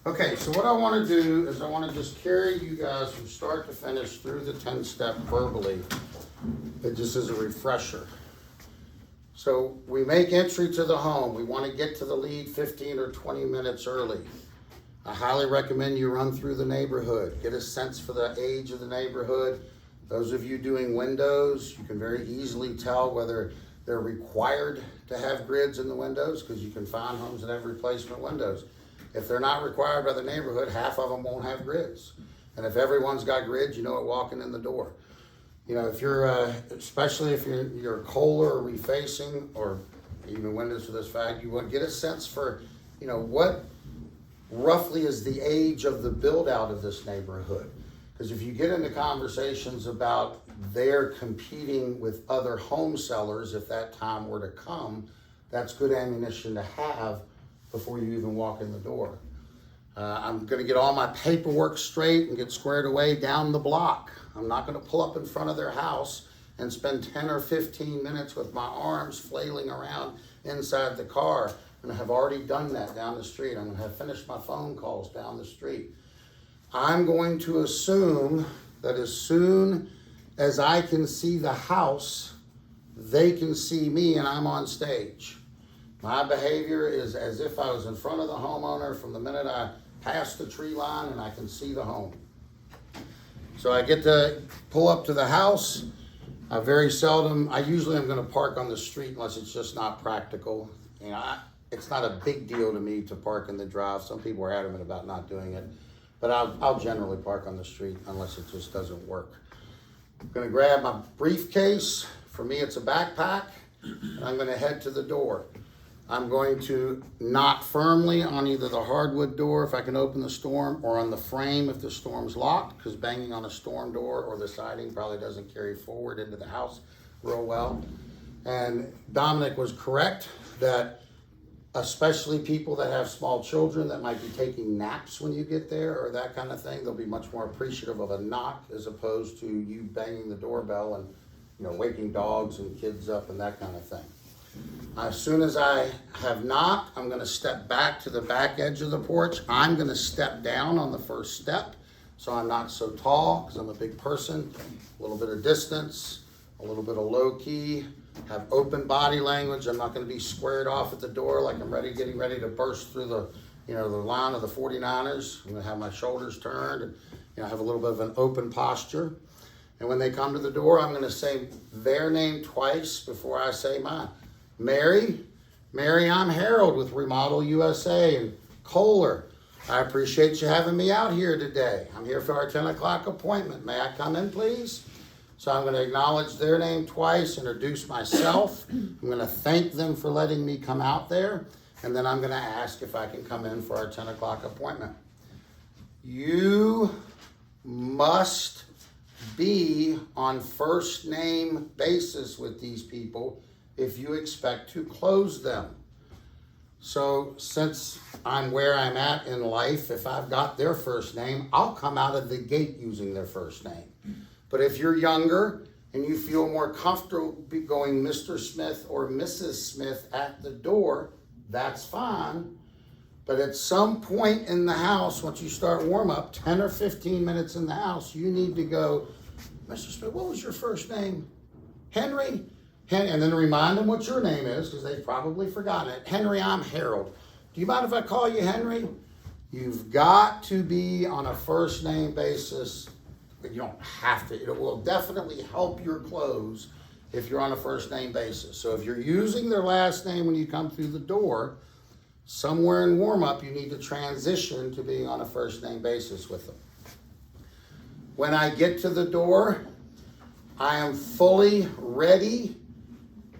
Okay, so what I want to do is I want to just carry you guys from start to finish through the 10-step verbally. It just is a refresher. So we make entry to the home. We want to get to the lead 15 or 20 minutes early. I highly recommend you run through the neighborhood, get a sense for the age of the neighborhood. Those of you doing windows, you can very easily tell whether they're required to have grids in the windows, because you can find homes that have replacement windows. If they're not required by the neighborhood, half of them won't have grids. And if everyone's got grids, you know it walking in the door. You know, if you're, especially if you're Kohler or refacing, or even windows for this fact, you want to get a sense for, you know, what roughly is the age of the build out of this neighborhood. Because if you get into conversations about they're competing with other home sellers, if that time were to come, that's good ammunition to have before you even walk in the door. I'm gonna get all my paperwork straight and get squared away down the block. I'm not gonna pull up in front of their house and spend 10 or 15 minutes with my arms flailing around inside the car. And I have already done that down the street. I'm gonna have finished my phone calls down the street. I'm going to assume that as soon as I can see the house, they can see me and I'm on stage. My behavior is as if I was in front of the homeowner from the minute I pass the tree line and I can see the home. So I get to pull up to the house. I usually am gonna park on the street unless it's just not practical. You know, it's not a big deal to me to park in the drive. Some people are adamant about not doing it, but I'll generally park on the street unless it just doesn't work. I'm gonna grab my briefcase. For me, it's a backpack, and I'm gonna head to the door. I'm going to knock firmly on either the hardwood door if I can open the storm, or on the frame if the storm's locked, because banging on a storm door or the siding probably doesn't carry forward into the house real well. And Dominic was correct that especially people that have small children that might be taking naps when you get there or that kind of thing, they'll be much more appreciative of a knock as opposed to you banging the doorbell and, you know, waking dogs and kids up and that kind of thing. As soon as I have knocked, I'm gonna step back to the back edge of the porch. I'm gonna step down on the first step so I'm not so tall, because I'm a big person. A little bit of distance, a little bit of low key, have open body language. I'm not gonna be squared off at the door like I'm getting ready to burst through the, you know, the line of the 49ers. I'm gonna have my shoulders turned and, you know, have a little bit of an open posture. And when they come to the door, I'm gonna say their name twice before I say mine. Mary, I'm Harold with Remodel USA and Kohler. I appreciate you having me out here today. I'm here for our 10 o'clock appointment. May I come in, please? So I'm going to acknowledge their name twice, introduce myself. I'm going to thank them for letting me come out there, and then I'm going to ask if I can come in for our 10 o'clock appointment. You must be on first name basis with these people if you expect to close them. So since I'm where I'm at in life, if I've got their first name, I'll come out of the gate using their first name. But if you're younger and you feel more comfortable going Mr. Smith or Mrs. Smith at the door, that's fine. But at some point in the house, once you start warm up, 10 or 15 minutes in the house, you need to go, Mr. Smith, what was your first name? Henry? And then remind them what your name is, because they've probably forgotten it. Henry, I'm Harold. Do you mind if I call you Henry? You've got to be on a first name basis. You don't have to. It will definitely help your close if you're on a first name basis. So if you're using their last name when you come through the door, somewhere in warm up, you need to transition to being on a first name basis with them. When I get to the door, I am fully ready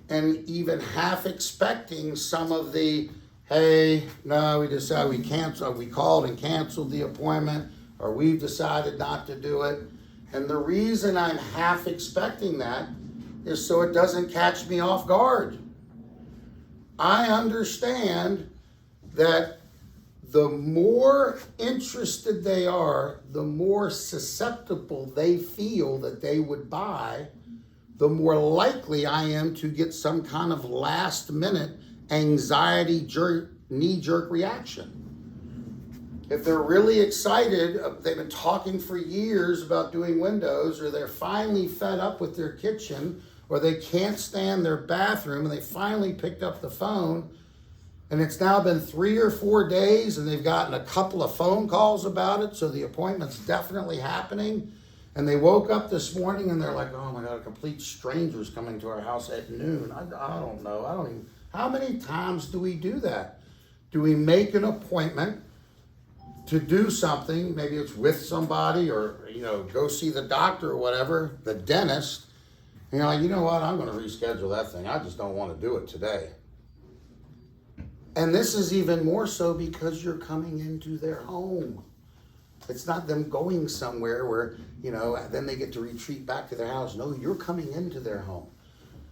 and even half expecting some of the, hey, no, we decided we called and canceled the appointment, or we've decided not to do it. And the reason I'm half expecting that is so it doesn't catch me off guard. I understand that the more interested they are, the more susceptible they feel that they would buy, the more likely I am to get some kind of last minute anxiety knee-jerk reaction. If they're really excited, they've been talking for years about doing windows, or they're finally fed up with their kitchen, or they can't stand their bathroom, and they finally picked up the phone, and it's now been 3 or 4 days, and they've gotten a couple of phone calls about it, so the appointment's definitely happening. And they woke up this morning and they're like, oh my God, a complete stranger's coming to our house at noon. I don't know. I don't even, how many times do we do that? Do we make an appointment to do something? Maybe it's with somebody, or, go see the doctor or whatever, the dentist. And you're like, you know what? I'm going to reschedule that thing. I just don't want to do it today. And this is even more so because you're coming into their home. It's not them going somewhere where, then they get to retreat back to their house. No, you're coming into their home.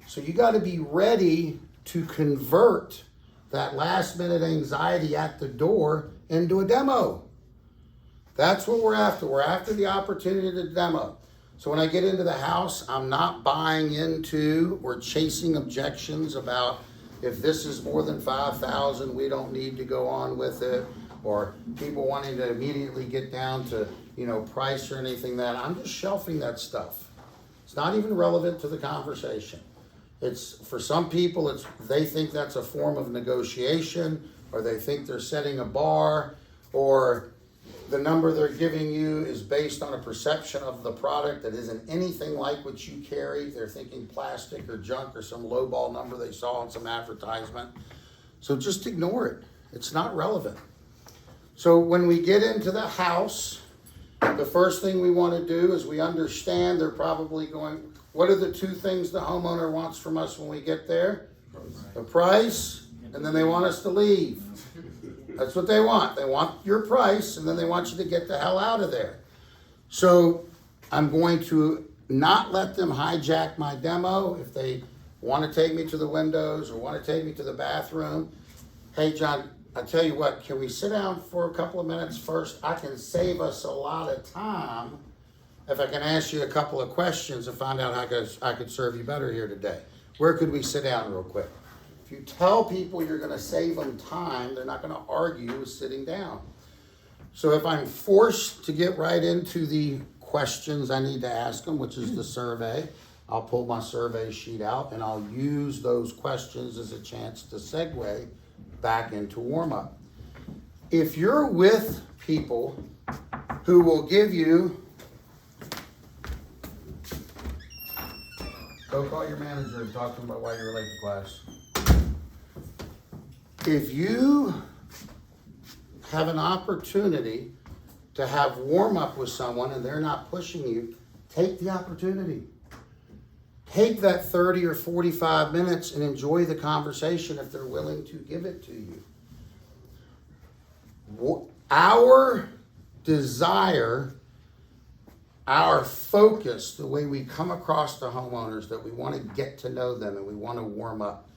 So you got to be ready to convert that last minute anxiety at the door into a demo. That's what we're after. We're after the opportunity to demo. So when I get into the house, I'm not buying into or chasing objections about if this is more than 5,000, we don't need to go on with it. Or people wanting to immediately get down to, price or anything that. I'm just shelving that stuff. It's not even relevant to the conversation. It's, for some people, they think that's a form of negotiation, or they think they're setting a bar, or the number they're giving you is based on a perception of the product that isn't anything like what you carry. They're thinking plastic or junk or some lowball number they saw on some advertisement. So just ignore it. It's not relevant. So when we get into the house, the first thing we want to do is we understand they're probably going, what are the 2 things the homeowner wants from us when we get there? The price, and then they want us to leave. That's what they want. They want your price, and then they want you to get the hell out of there. So I'm going to not let them hijack my demo. If they want to take me to the windows or want to take me to the bathroom, hey, John, I tell you what, can we sit down for a couple of minutes first? I can save us a lot of time if I can ask you a couple of questions and find out how I could serve you better here today. Where could we sit down real quick? If you tell people you're going to save them time, they're not going to argue with sitting down. So if I'm forced to get right into the questions I need to ask them, which is the survey, I'll pull my survey sheet out and I'll use those questions as a chance to segue back into warm-up. If you're with people who will give you, go call your manager and talk to him about why you're late to class. If you have an opportunity to have warm-up with someone and they're not pushing you, take the opportunity. Take that 30 or 45 minutes and enjoy the conversation if they're willing to give it to you. Our desire, our focus, the way we come across the homeowners, that we want to get to know them and we want to warm up.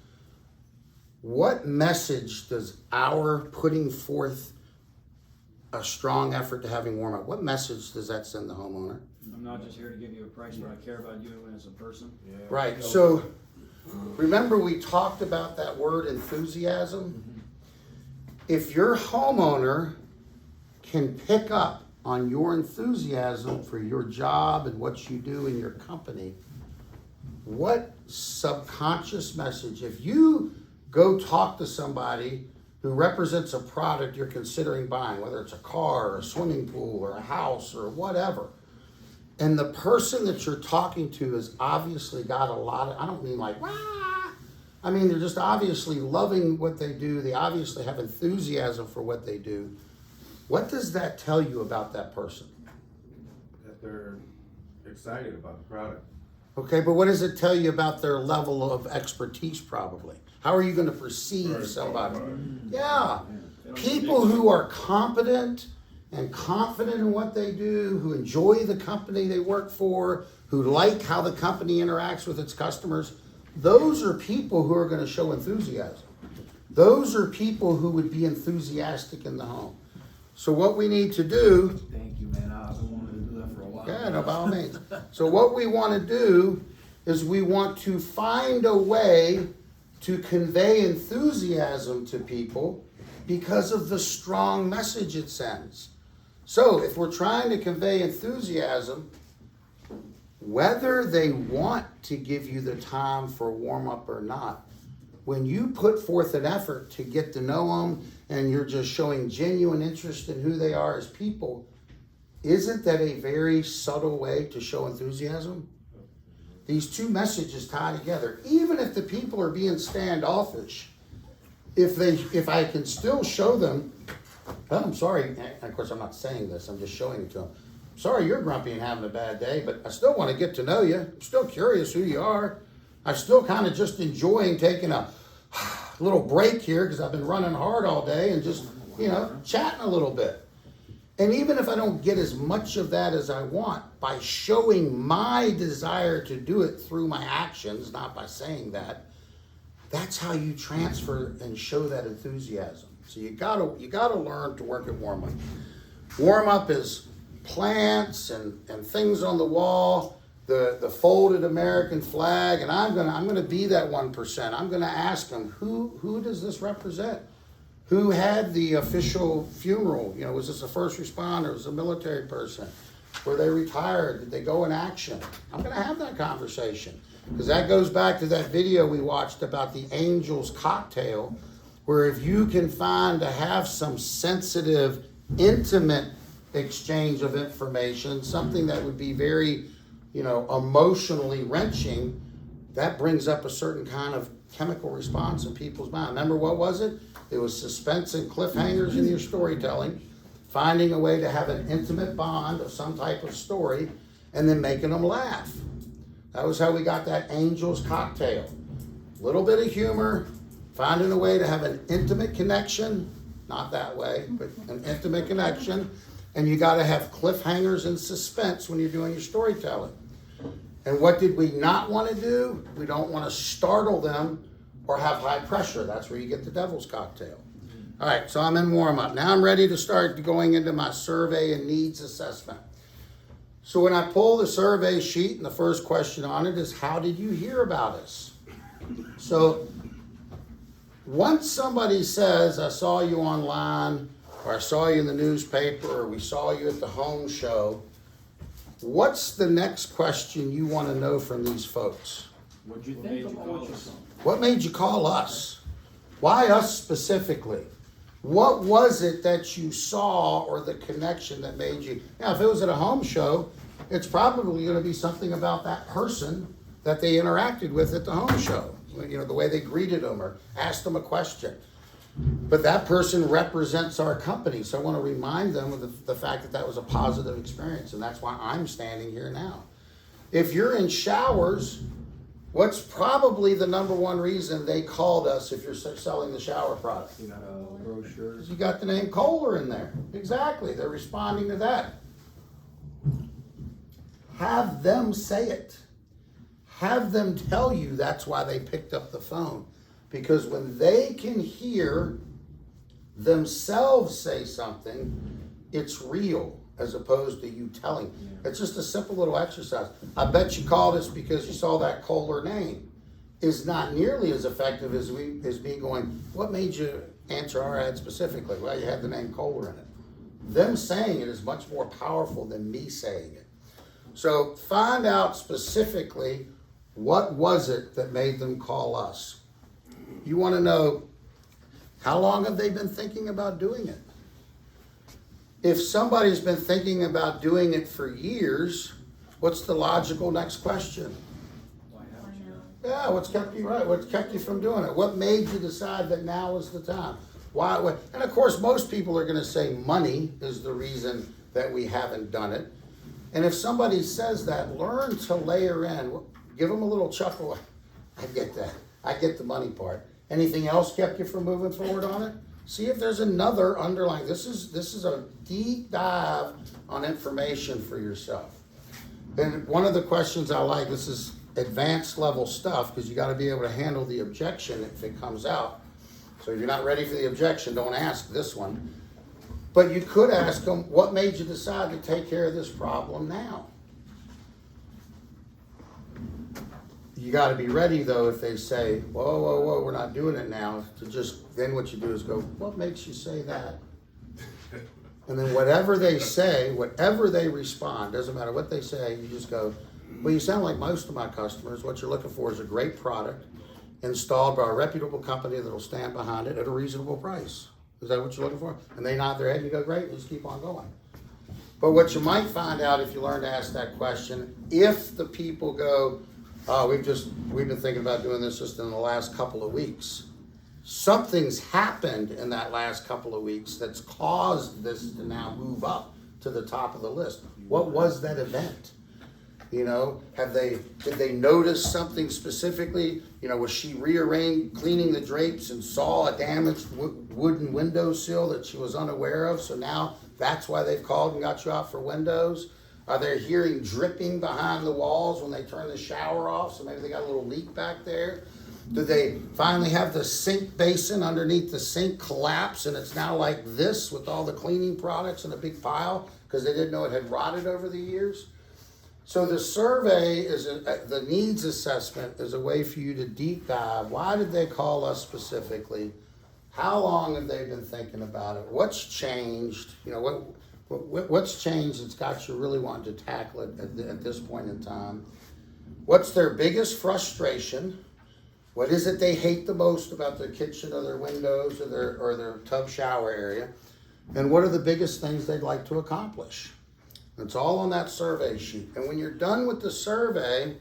What message does our putting forth a strong effort to having warm up, what message does that send the homeowner? I'm not just here to give you a price, but I care about you as a person. Yeah. Right. So remember we talked about that word enthusiasm? If your homeowner can pick up on your enthusiasm for your job and what you do in your company, what subconscious message, if you go talk to somebody who represents a product you're considering buying, whether it's a car or a swimming pool or a house or whatever, and the person that you're talking to has obviously got a lot of, I don't mean like, wah! I mean, they're just obviously loving what they do. They obviously have enthusiasm for what they do. What does that tell you about that person? That they're excited about the product. Okay, but what does it tell you about their level of expertise probably? How are you going to perceive somebody? Yeah. People who are competent and confident in what they do, who enjoy the company they work for, who like how the company interacts with its customers, those are people who are going to show enthusiasm. Those are people who would be enthusiastic in the home. So what we need to do... Thank you, man. I've been wanting to do that for a while. Yeah, no, by all means. So what we want to do is we want to find a way to convey enthusiasm to people because of the strong message it sends. So if we're trying to convey enthusiasm, whether they want to give you the time for warm up or not, when you put forth an effort to get to know them and you're just showing genuine interest in who they are as people, isn't that a very subtle way to show enthusiasm? These two messages tie together. Even if the people are being standoffish, if I can still show them, oh, I'm sorry, and of course I'm not saying this, I'm just showing it to them. Sorry you're grumpy and having a bad day, but I still want to get to know you. I'm still curious who you are. I'm still kind of just enjoying taking a little break here because I've been running hard all day and just, chatting a little bit. And even if I don't get as much of that as I want, by showing my desire to do it through my actions, not by saying that, that's how you transfer and show that enthusiasm. So you gotta learn to work at warm up. Warm up is plants and things on the wall, the folded American flag, and I'm gonna be that 1%. I'm gonna ask them, who does this represent? Who had the official funeral? Was this a first responder? Was it a military person? Were they retired? Did they go in action? I'm gonna have that conversation. Because that goes back to that video we watched about the Angel's Cocktail, where if you can find to have some sensitive, intimate exchange of information, something that would be very, emotionally wrenching, that brings up a certain kind of chemical response in people's mind. Remember, what was it? It was suspense and cliffhangers in your storytelling, finding a way to have an intimate bond of some type of story, and then making them laugh. That was how we got that Angel's Cocktail. Little bit of humor, finding a way to have an intimate connection, not that way, but an intimate connection, and you got to have cliffhangers and suspense when you're doing your storytelling. And what did we not want to do? We don't want to startle them or have high pressure. That's where you get the devil's cocktail. All right, so I'm in warm up. Now I'm ready to start going into my survey and needs assessment. So when I pull the survey sheet, and the first question on it is, how did you hear about us? So once somebody says, I saw you online, or I saw you in the newspaper, or we saw you at the home show, what's the next question you want to know from these folks? What'd you think about us? What made you call us? Why us specifically? What was it that you saw or the connection that made you? Now, if it was at a home show, it's probably going to be something about that person that they interacted with at the home show. The way they greeted them or asked them a question. But that person represents our company, so I want to remind them of the fact that that was a positive experience, and that's why I'm standing here now. If you're in showers, what's probably the number one reason they called us if you're selling the shower product? You got a brochure. You got the name Kohler in there. Exactly. They're responding to that. Have them say it. Have them tell you that's why they picked up the phone. Because when they can hear themselves say something, it's real as opposed to you telling. It's just a simple little exercise. I bet you called us because you saw that Kohler name. Is not nearly as effective as me going, what made you answer our ad specifically? Well, you had the name Kohler in it. Them saying it is much more powerful than me saying it. So find out specifically what was it that made them call us. You want to know how long have they been thinking about doing it? If somebody's been thinking about doing it for years, what's the logical next question? Why haven't you? Yeah, what's kept you right? What's kept you from doing it? What made you decide that now is the time? Why? And of course, most people are going to say money is the reason that we haven't done it. And if somebody says that, learn to layer in. Give them a little chuckle. I get that. I get the money part. Anything else kept you from moving forward on it? See if there's another underlying. This is a deep dive on information for yourself. And one of the questions I like, this is advanced level stuff because you got to be able to handle the objection if it comes out. So if you're not ready for the objection, don't ask this one. But you could ask them, what made you decide to take care of this problem now? you gotta be ready though, if they say, whoa, whoa, whoa, we're not doing it now, to just, then what you do is go, what makes you say that? And then whatever they say, whatever they respond, doesn't matter what they say, you just go, well, you sound like most of my customers. What you're looking for is a great product installed by a reputable company that'll stand behind it at a reasonable price. Is that what you're looking for? And they nod their head and you go, great, just keep on going. But what you might find out if you learn to ask that question, if the people go, oh, we've been thinking about doing this just in the last couple of weeks. Something's happened in that last couple of weeks that's caused this to now move up to the top of the list. What was that event? You know, did they notice something specifically? You know, was she cleaning the drapes and saw a damaged wooden windowsill that she was unaware of? So now that's why they've called and got you out for windows. Are they hearing dripping behind the walls when they turn the shower off? So maybe they got a little leak back there. Do they finally have the sink basin underneath the sink collapse and it's now like this with all the cleaning products in a big pile because they didn't know it had rotted over the years? So the survey is the needs assessment is a way for you to deep dive. Why did they call us specifically? How long have they been thinking about it? What's changed? You know, what's changed that's got you really wanting to tackle it at this point in time? What's their biggest frustration? What is it they hate the most about their kitchen or their windows or their tub shower area? And what are the biggest things they'd like to accomplish? It's all on that survey sheet. And when you're done with the survey,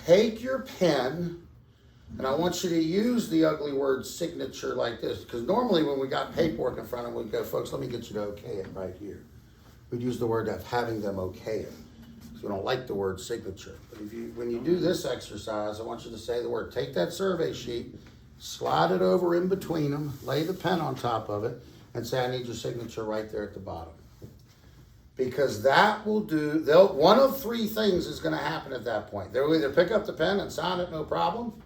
take your pen, and I want you to use the ugly word signature like this, because normally when we got paperwork in front of them, we'd go, folks, let me get you to okay it right here. We'd use the word of having them okay it. We don't like the word signature. But when you do this exercise, I want you to say the word. Take that survey sheet, slide it over in between them, lay the pen on top of it, and say, I need your signature right there at the bottom. Because that will do, one of three things is going to happen at that point. They'll either pick up the pen and sign it, no problem.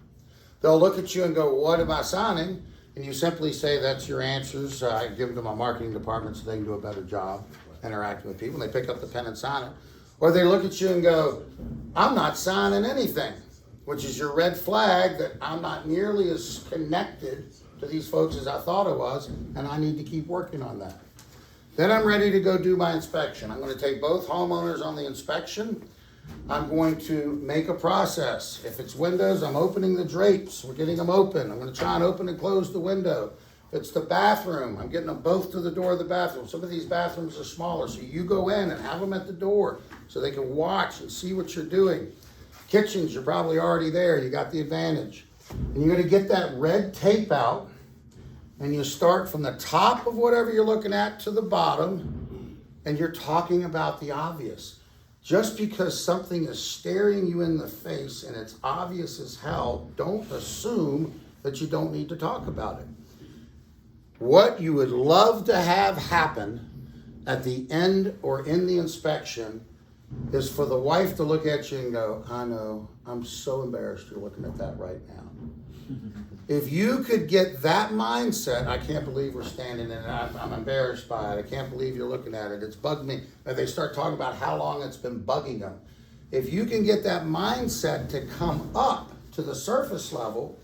They'll look at you and go, what am I signing? And you simply say, that's your answers. I give them to my marketing department so they can do a better job interacting with people. And they pick up the pen and sign it. Or they look at you and go, I'm not signing anything, which is your red flag that I'm not nearly as connected to these folks as I thought I was, and I need to keep working on that. Then I'm ready to go do my inspection. I'm going to take both homeowners on the inspection. I'm going to make a process. If it's windows, I'm opening the drapes. We're getting them open. I'm going to try and open and close the window. If it's the bathroom, I'm getting them both to the door of the bathroom. Some of these bathrooms are smaller, so you go in and have them at the door so they can watch and see what you're doing. Kitchens, you're probably already there. You got the advantage. And you're going to get that red tape out, and you start from the top of whatever you're looking at to the bottom, and you're talking about the obvious. Just because something is staring you in the face and it's obvious as hell, don't assume that you don't need to talk about it. What you would love to have happen at the end or in the inspection is for the wife to look at you and go, I know, I'm so embarrassed you're looking at that right now. If you could get that mindset, I can't believe we're standing in it, I'm embarrassed by it, I can't believe you're looking at it, it's bugged me. And they start talking about how long it's been bugging them. If you can get that mindset to come up to the surface level,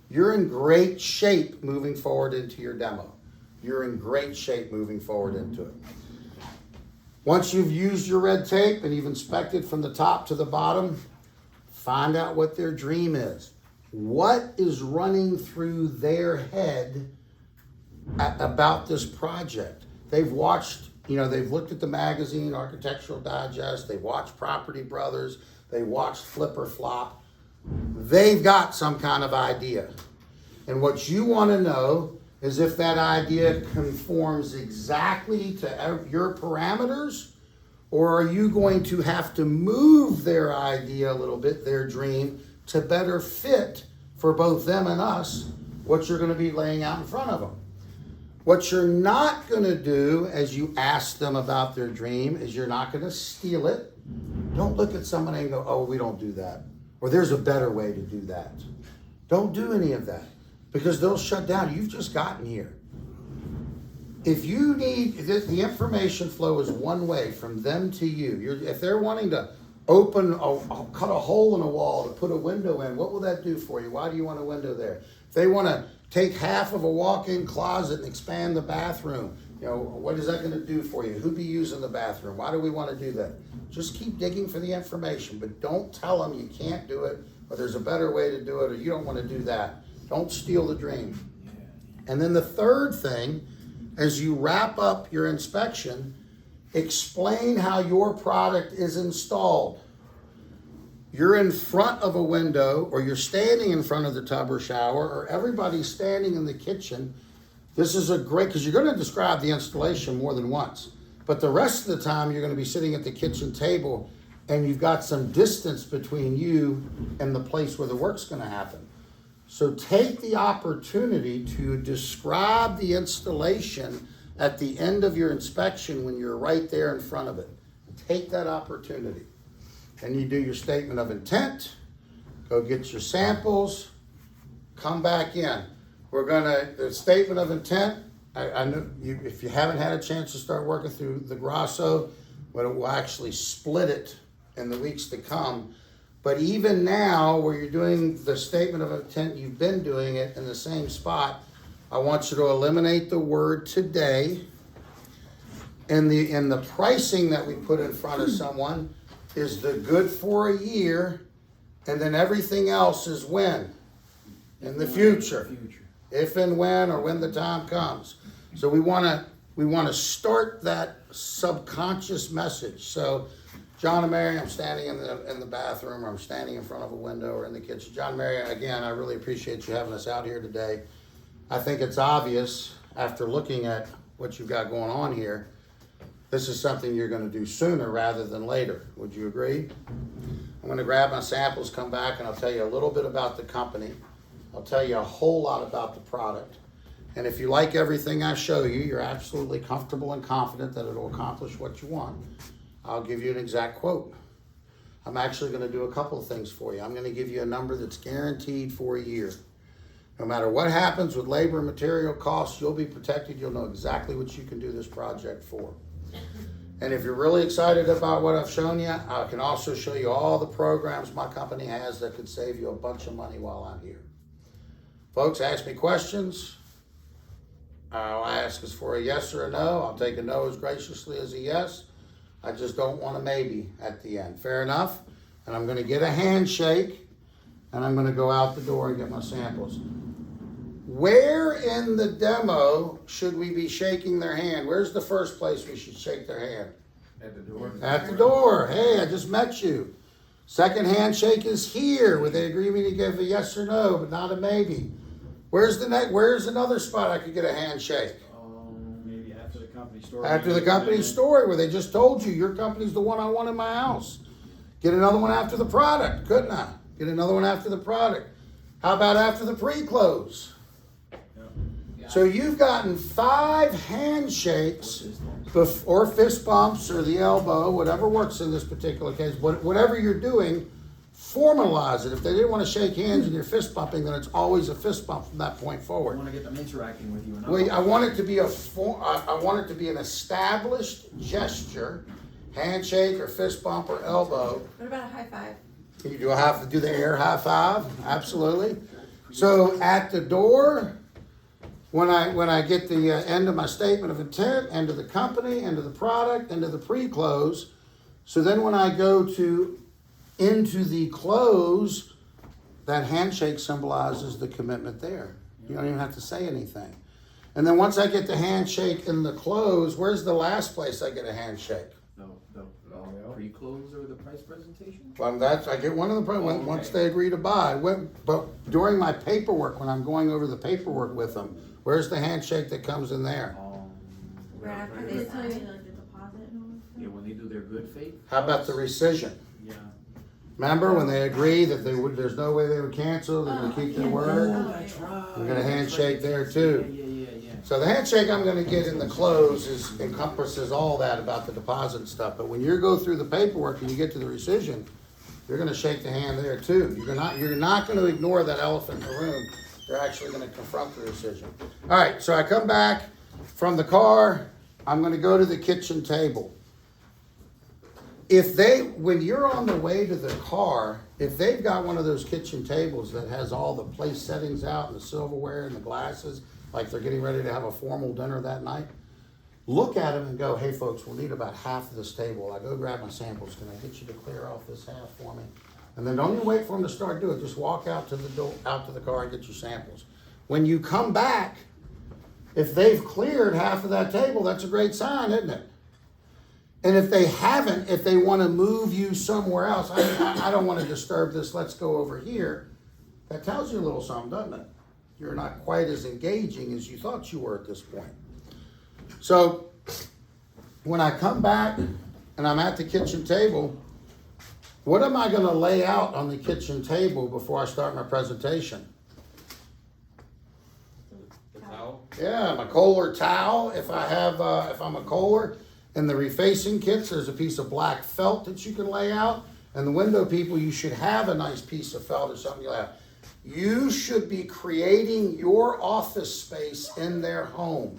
you're in great shape moving forward into your demo. You're in great shape moving forward into it. Once you've used your red tape and you've inspected from the top to the bottom, find out what their dream is. What is running through their head about this project? They've watched, they've looked at the magazine, Architectural Digest, they've watched Property Brothers, they watched Flip or Flop. They've got some kind of idea. And what you want to know is if that idea conforms exactly to your parameters, or are you going to have to move their idea a little bit, their dream, to better fit for both them and us what you're going to be laying out in front of them. What you're not going to do as you ask them about their dream is you're not going to steal it. Don't look at somebody and go, oh, we don't do that. Or there's a better way to do that. Don't do any of that because they'll shut down. You've just gotten here. If you need, the information flow is one way from them to you. If they're wanting to cut a hole in a wall to put a window in, what will that do for you? Why do you want a window there? If they want to take half of a walk-in closet and expand the bathroom, what is that going to do for you? Who'd be using the bathroom? Why do we want to do that? Just keep digging for the information, but don't tell them you can't do it, or there's a better way to do it, or you don't want to do that. Don't steal the dream. And then the third thing, as you wrap up your inspection, explain how your product is installed. You're in front of a window, or you're standing in front of the tub or shower, or everybody's standing in the kitchen. This is a great, because you're going to describe the installation more than once. But the rest of the time, you're going to be sitting at the kitchen table, and you've got some distance between you and the place where the work's going to happen. So take the opportunity to describe the installation at the end of your inspection when you're right there in front of it. Take that opportunity. And you do your statement of intent, go get your samples, come back in. The statement of intent, I know if you haven't had a chance to start working through the Grasso, but we'll actually split it in the weeks to come. But even now, where you're doing the statement of intent, you've been doing it in the same spot, I want you to eliminate the word today. And the pricing that we put in front of someone is the good for a year, and then everything else is when? In the future. If and when, or when the time comes. So we want to start that subconscious message. So John and Mary, I'm standing in the bathroom, or I'm standing in front of a window, or in the kitchen. John and Mary, again, I really appreciate you having us out here today. I think it's obvious, after looking at what you've got going on here, this is something you're going to do sooner rather than later. Would you agree? I'm going to grab my samples, come back, and I'll tell you a little bit about the company. I'll tell you a whole lot about the product. And if you like everything I show you, you're absolutely comfortable and confident that it'll accomplish what you want, I'll give you an exact quote. I'm actually going to do a couple of things for you. I'm going to give you a number that's guaranteed for a year. No matter what happens with labor and material costs, you'll be protected. You'll know exactly what you can do this project for. And if you're really excited about what I've shown you, I can also show you all the programs my company has that could save you a bunch of money while I'm here. Folks, ask me questions. I'll ask us for a yes or a no. I'll take a no as graciously as a yes. I just don't want a maybe at the end. Fair enough? And I'm going to get a handshake, and I'm going to go out the door and get my samples. Where in the demo should we be shaking their hand? Where's the first place we should shake their hand? At the door. At the door. Hey, I just met you. Second handshake is here, where they agree me to give a yes or no, but not a maybe. Where's another spot I could get a handshake? Maybe after the company story. After the company story, where they just told you your company's the one I want in my house. Get another one after the product, couldn't I? Get another one after the product. How about after the pre-close? So you've gotten 5 handshakes, or fist bumps, or the elbow, whatever works in this particular case. Whatever you're doing, formalize it. If they didn't want to shake hands and you're fist bumping, then it's always a fist bump from that point I forward. want to get them interacting with you. Well, I want it to be I want it to be an established gesture, handshake or fist bump or elbow. What about a high five? You have to do the air high five, absolutely. So at the door, when I get the end of my statement of intent, end of the company, end of the product, end of the pre-close, so then when I go into the close, that handshake symbolizes the commitment there. You don't even have to say anything. And then once I get the handshake in the close, where's the last place I get a handshake? The pre-close or the price presentation? Well, I get one of the once they agree to buy. But during my paperwork, when I'm going over the paperwork with them, where's the handshake that comes in there? Right after They they tell you sign. like the deposit and all that Yeah, stuff? when they do their good faith. How about the rescission? Yeah. Remember when they agree that there's no way they would cancel, they're gonna keep their word? That's right. We got a handshake there too. Yeah. So the handshake I'm gonna get in the close encompasses all that about the deposit and stuff. But when you go through the paperwork and you get to the rescission, you're gonna shake the hand there too. You're not gonna ignore that elephant in the room. You're actually gonna confront the rescission. All right, so I come back from the car. I'm gonna go to the kitchen table. when you're on the way to the car, if they've got one of those kitchen tables that has all the place settings out and the silverware and the glasses, like they're getting ready to have a formal dinner that night, look at them and go, hey folks, we'll need about half of this table. I go grab my samples. Can I get you to clear off this half for me? And then don't even wait for them to start doing it. Just walk out to the door, out to the car and get your samples. When you come back, if they've cleared half of that table, that's a great sign, isn't it? And if they haven't, if they want to move you somewhere else, I don't want to disturb this, let's go over here. That tells you a little something, doesn't it? You're not quite as engaging as you thought you were at this point. So when I come back and I'm at the kitchen table, what am I going to lay out on the kitchen table before I start my presentation? The towel? Yeah, my Kohler towel, if I'm a Kohler. In the refacing kits, there's a piece of black felt that you can lay out. And the window people, you should have a nice piece of felt or something you lay out. You should be creating your office space in their home.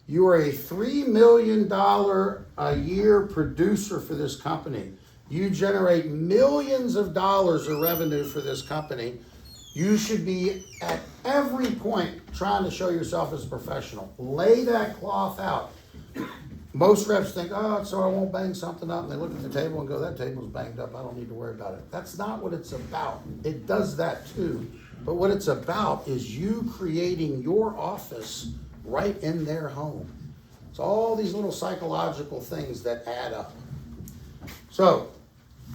You are a $3 million a year producer for this company. You generate millions of dollars of revenue for this company. You should be at every point trying to show yourself as a professional. Lay that cloth out. Most reps think, oh, so I won't bang something up. And they look at the table and go, that table's banged up. I don't need to worry about it. That's not what it's about. It does that too. But what it's about is you creating your office right in their home. It's all these little psychological things that add up. So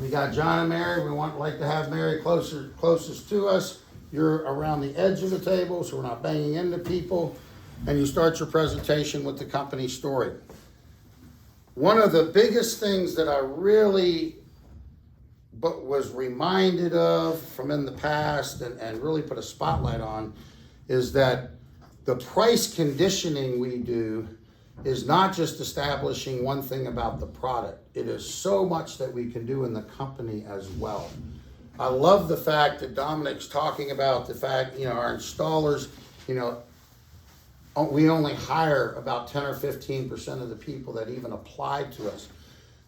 we got John and Mary. We like to have Mary closest to us. You're around the edge of the table, so we're not banging into people. And you start your presentation with the company story. One of the biggest things that I really was reminded of from in the past and really put a spotlight on is that the price conditioning we do is not just establishing one thing about the product. It is so much that we can do in the company as well. I love the fact that Dominic's talking about the fact, our installers, we only hire about 10 or 15% of the people that even apply to us.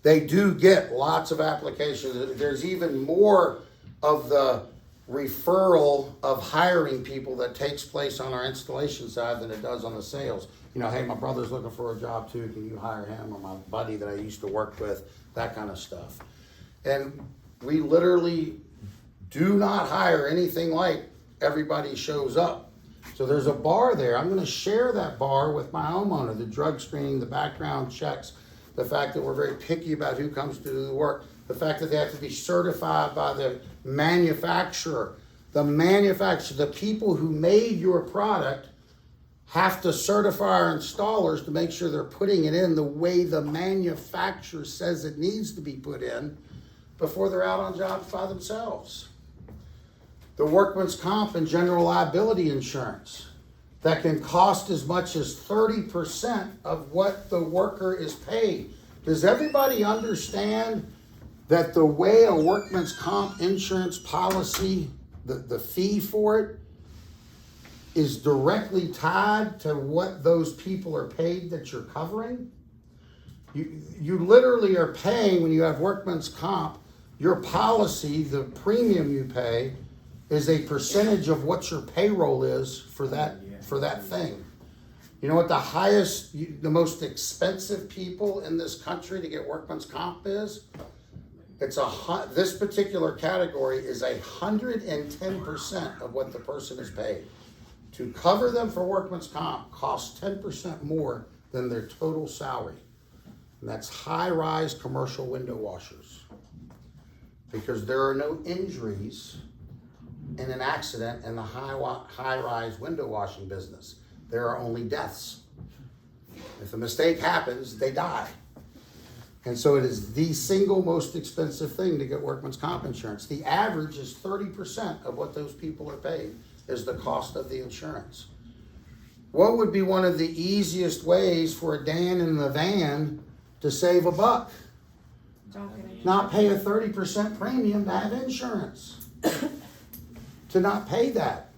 They do get lots of applications. There's even more of the referral of hiring people that takes place on our installation side than it does on the sales. Hey, my brother's looking for a job too. Can you hire him? Or my buddy that I used to work with, that kind of stuff. And we literally do not hire anything like everybody shows up. So there's a bar there. I'm going to share that bar with my homeowner, the drug screening, the background checks, the fact that we're very picky about who comes to do the work, the fact that they have to be certified by the manufacturer. The people who made your product have to certify our installers to make sure they're putting it in the way the manufacturer says it needs to be put in before they're out on jobs by themselves. The workman's comp and general liability insurance that can cost as much as 30% of what the worker is paid. Does everybody understand that the way a workman's comp insurance policy, the fee for it, is directly tied to what those people are paid that you're covering? You literally are paying, when you have workman's comp, your policy, the premium you pay, is a percentage of what your payroll is for that thing. You know what the most expensive people in this country to get workman's comp is? This particular category is 110% of what the person is paid. To cover them for workman's comp costs 10% more than their total salary. And that's high-rise commercial window washers. Because there are no injuries in an accident in the high-rise window washing business. There are only deaths. If a mistake happens, they die. And so it is the single most expensive thing to get workman's comp insurance. The average is 30% of what those people are paid is the cost of the insurance. What would be one of the easiest ways for a Dan in the van to save a buck? Don't get it. Not pay a 30% premium to have insurance. To not pay that.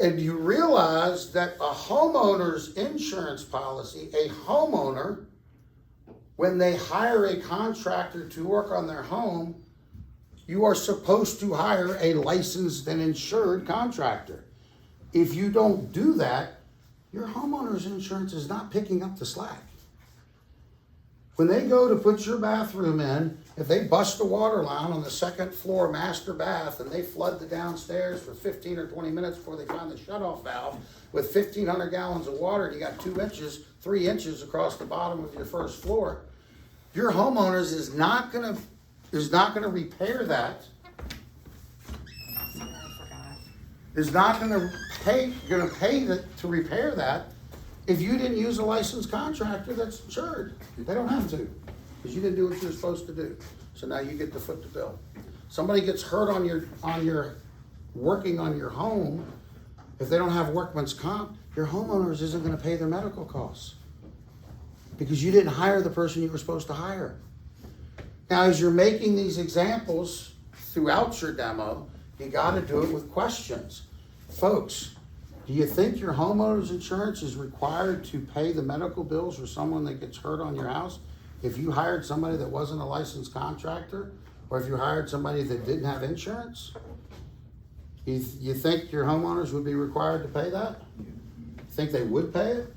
And you realize that a homeowner's insurance policy, a homeowner when they hire a contractor to work on their home, you are supposed to hire a licensed and insured contractor. If you don't do that, your homeowner's insurance is not picking up the slack. When they go to put your bathroom in, if they bust the water line on the second floor master bath and they flood the downstairs for 15 or 20 minutes before they find the shutoff valve with 1,500 gallons of water and you got 3 inches across the bottom of your first floor, your homeowners is not gonna repair that. Is not gonna pay to repair that if you didn't use a licensed contractor that's insured. They don't have to, because you didn't do what you were supposed to do. So now you get to foot the bill. Somebody gets hurt on your working on your home, if they don't have workman's comp, your homeowners isn't gonna pay their medical costs. Because you didn't hire the person you were supposed to hire. Now, as you're making these examples throughout your demo, you gotta do it with questions. Folks, do you think your homeowner's insurance is required to pay the medical bills for someone that gets hurt on your house? If you hired somebody that wasn't a licensed contractor, or if you hired somebody that didn't have insurance? You think your homeowners would be required to pay that? You think they would pay it?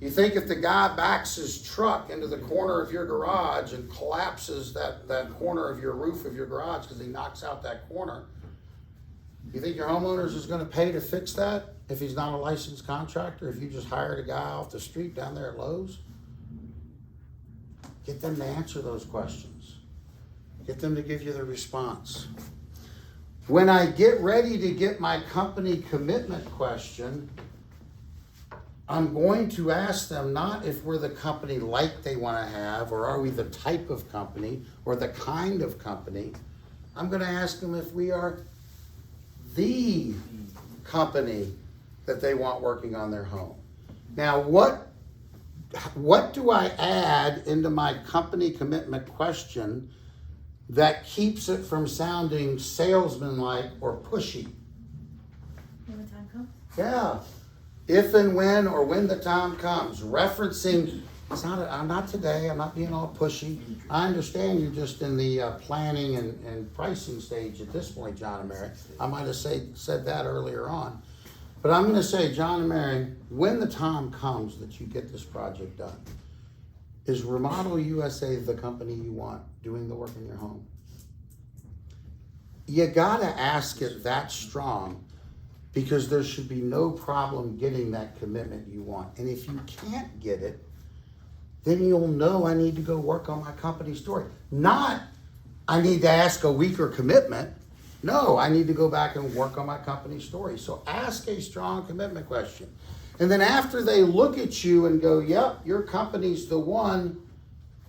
You think if the guy backs his truck into the corner of your garage and collapses that corner of your roof of your garage because he knocks out that corner, you think your homeowners is gonna pay to fix that if he's not a licensed contractor, if you just hired a guy off the street down there at Lowe's? Get them to answer those questions. Get them to give you the response. When I get ready to get my company commitment question, I'm going to ask them not if we're the company like they want to have, or are we the type of company, or the kind of company. I'm going to ask them if we are the company that they want working on their home. Now, what do I add into my company commitment question that keeps it from sounding salesman-like or pushy? When the time comes. Yeah. If and when, or when the time comes, referencing, I'm not today, I'm not being all pushy. I understand you're just in the planning and pricing stage at this point, John and Mary. I might have said that earlier on. But I'm gonna say, John and Mary, when the time comes that you get this project done, is Remodel USA the company you want doing the work in your home? You gotta ask it that strong, because there should be no problem getting that commitment you want. And if you can't get it, then you'll know I need to go work on my company story. Not, I need to ask a weaker commitment. No, I need to go back and work on my company story. So ask a strong commitment question. And then after they look at you and go, yep, your company's the one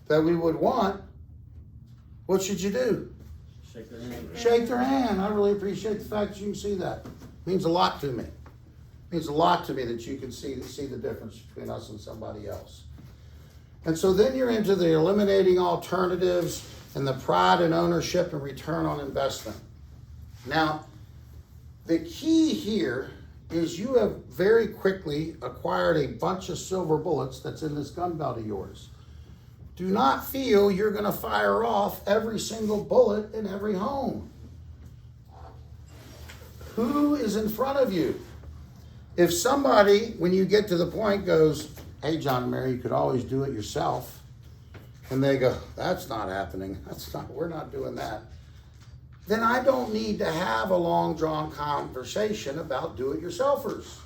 that we would want, what should you do? Shake their hand. Shake their hand. I really appreciate the fact that you can see that. Means a lot to me. Means a lot to me that you can see the difference between us and somebody else. And so then you're into the eliminating alternatives and the pride and ownership and return on investment. Now, the key here is you have very quickly acquired a bunch of silver bullets that's in this gun belt of yours. Do not feel you're gonna fire off every single bullet in every home. Who is in front of you? If somebody, when you get to the point, goes, hey, John and Mary, you could always do it yourself. And they go, that's not happening. We're not doing that. Then I don't need to have a long drawn conversation about do-it-yourselfers.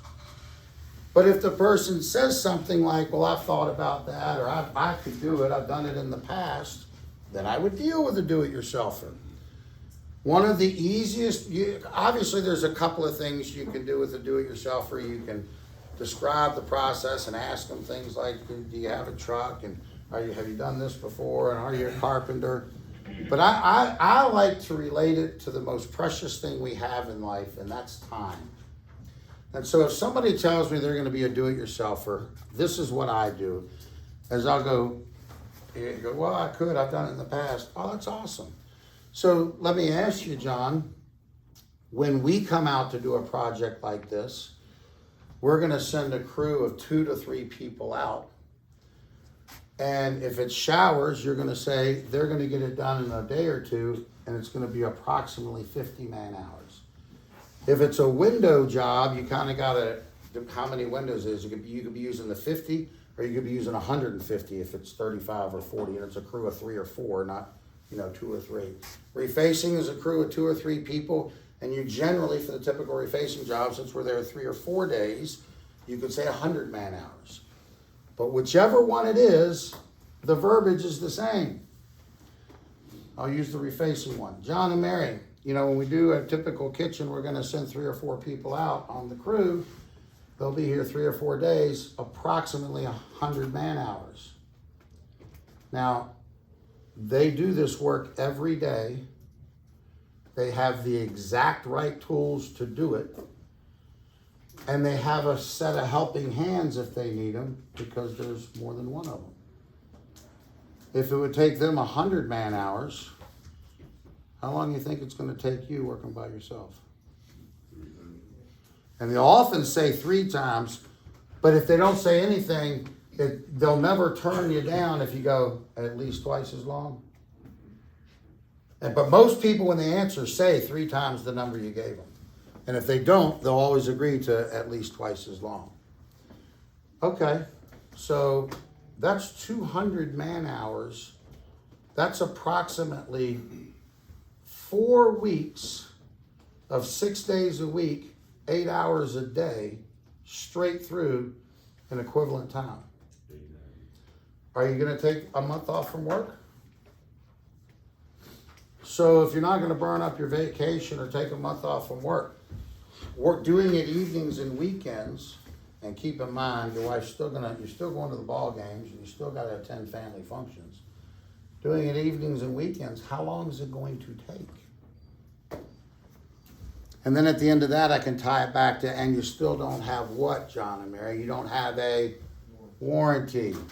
But if the person says something like, well, I've thought about that, or I could do it, I've done it in the past, then I would deal with a do-it-yourselfer. One of the easiest, obviously there's a couple of things you can do with a do-it-yourselfer. You can describe the process and ask them things like, do you have a truck, and have you done this before, and are you a carpenter? But I like to relate it to the most precious thing we have in life, and that's time. And so if somebody tells me they're gonna be a do-it-yourselfer, this is what I do, is I'll go, well, I've done it in the past. Oh, that's awesome. So let me ask you, John, when we come out to do a project like this, we're gonna send a crew of 2 to 3 people out. And if it's showers, you're gonna say they're gonna get it done in a day or two, and it's gonna be approximately 50 man hours. If it's a window job, you kinda gotta, how many windows is, you could be using the 50, or you could be using 150 if it's 35 or 40, and it's a crew of 3 or 4, not, 2 or 3. Refacing is a crew of 2 or 3 people, and you generally, for the typical refacing job, since we're there 3 or 4 days, you could say 100 man hours. But whichever one it is, the verbiage is the same. I'll use the refacing one. John and Mary, when we do a typical kitchen, we're gonna send 3 or 4 people out on the crew. They'll be here 3 or 4 days, approximately 100 man hours. Now, they do this work every day. They have the exact right tools to do it. And they have a set of helping hands if they need them, because there's more than one of them. If it would take them 100 man hours, how long do you think it's gonna take you working by yourself? And they'll often say 3 times, but if they don't say anything, they'll never turn you down if you go at least twice as long. But most people, when they answer, say 3 times the number you gave them. And if they don't, they'll always agree to at least twice as long. Okay, so that's 200 man hours. That's approximately 4 weeks of 6 days a week, 8 hours a day, straight through an equivalent time. Are you gonna take a month off from work? So if you're not gonna burn up your vacation or take a month off from work, doing it evenings and weekends, and keep in mind, your wife's you're still going to the ball games, and you still gotta attend family functions. Doing it evenings and weekends, how long is it going to take? And then at the end of that, I can tie it back to, and you still don't have what, John and Mary? You don't have a warranty. You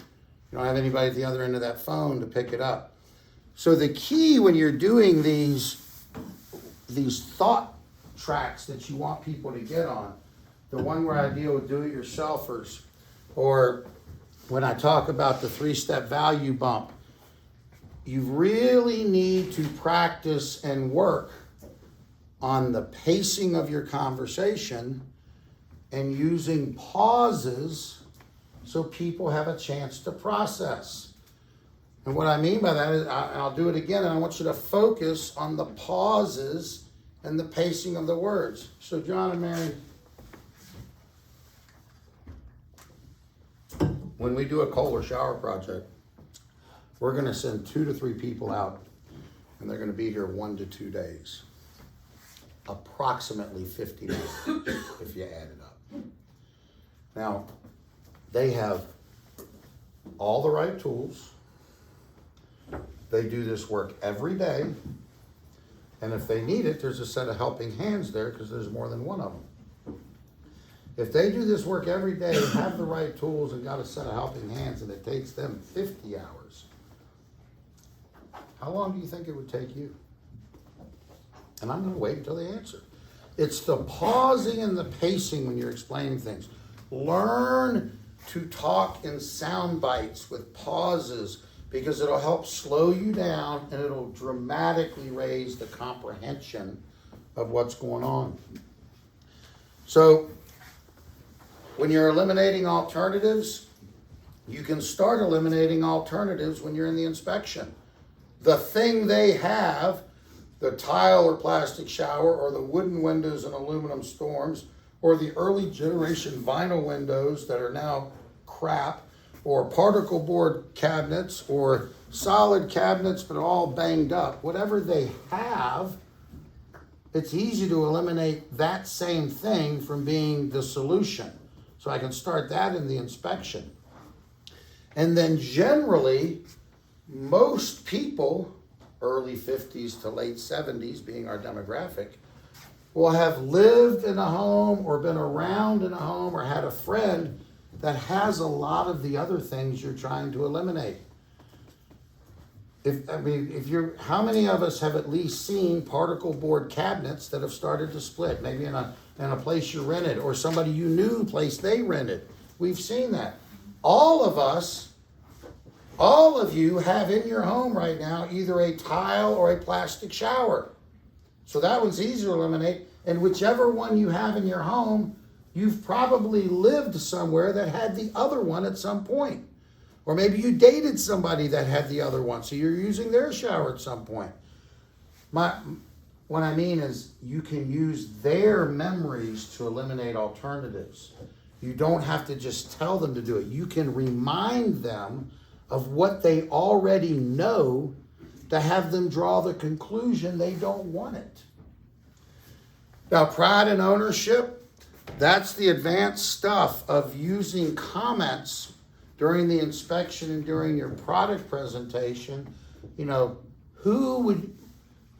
don't have anybody at the other end of that phone to pick it up. So the key when you're doing these thought tracks that you want people to get on, the one where I deal with do-it-yourselfers, or when I talk about the 3-step value bump, you really need to practice and work on the pacing of your conversation and using pauses so people have a chance to process. And what I mean by that is, I'll do it again, and I want you to focus on the pauses and the pacing of the words. So John and Mary, when we do a Kohler shower project, we're gonna send 2 to 3 people out, and they're gonna be here 1 to 2 days. Approximately 50 minutes, if you add it up. Now, they have all the right tools. They do this work every day. And if they need it, there's a set of helping hands there, because there's more than one of them. If they do this work every day, have the right tools, and got a set of helping hands, and it takes them 50 hours, how long do you think it would take you? And I'm gonna wait until they answer. It's the pausing and the pacing when you're explaining things. Learn to talk in sound bites with pauses, because it'll help slow you down, and it'll dramatically raise the comprehension of what's going on. So when you're eliminating alternatives, you can start eliminating alternatives when you're in the inspection. The thing they have, the tile or plastic shower, or the wooden windows and aluminum storms, or the early generation vinyl windows that are now crap, or particle board cabinets, or solid cabinets but all banged up, whatever they have, it's easy to eliminate that same thing from being the solution. So I can start that in the inspection. And then generally, most people, early 50s to late 70s being our demographic, will have lived in a home or been around in a home or had a friend that has a lot of the other things you're trying to eliminate. How many of us have at least seen particle board cabinets that have started to split, maybe in a place you rented, or somebody you knew place they rented? We've seen that. All of us All of you have in your home right now either a tile or a plastic shower. So that one's easy to eliminate. And whichever one you have in your home, you've probably lived somewhere that had the other one at some point. Or maybe you dated somebody that had the other one, so you're using their shower at some point. What I mean is you can use their memories to eliminate alternatives. You don't have to just tell them to do it. You can remind them of what they already know to have them draw the conclusion they don't want it. Now, pride and ownership, that's the advanced stuff of using comments during the inspection and during your product presentation. You know, who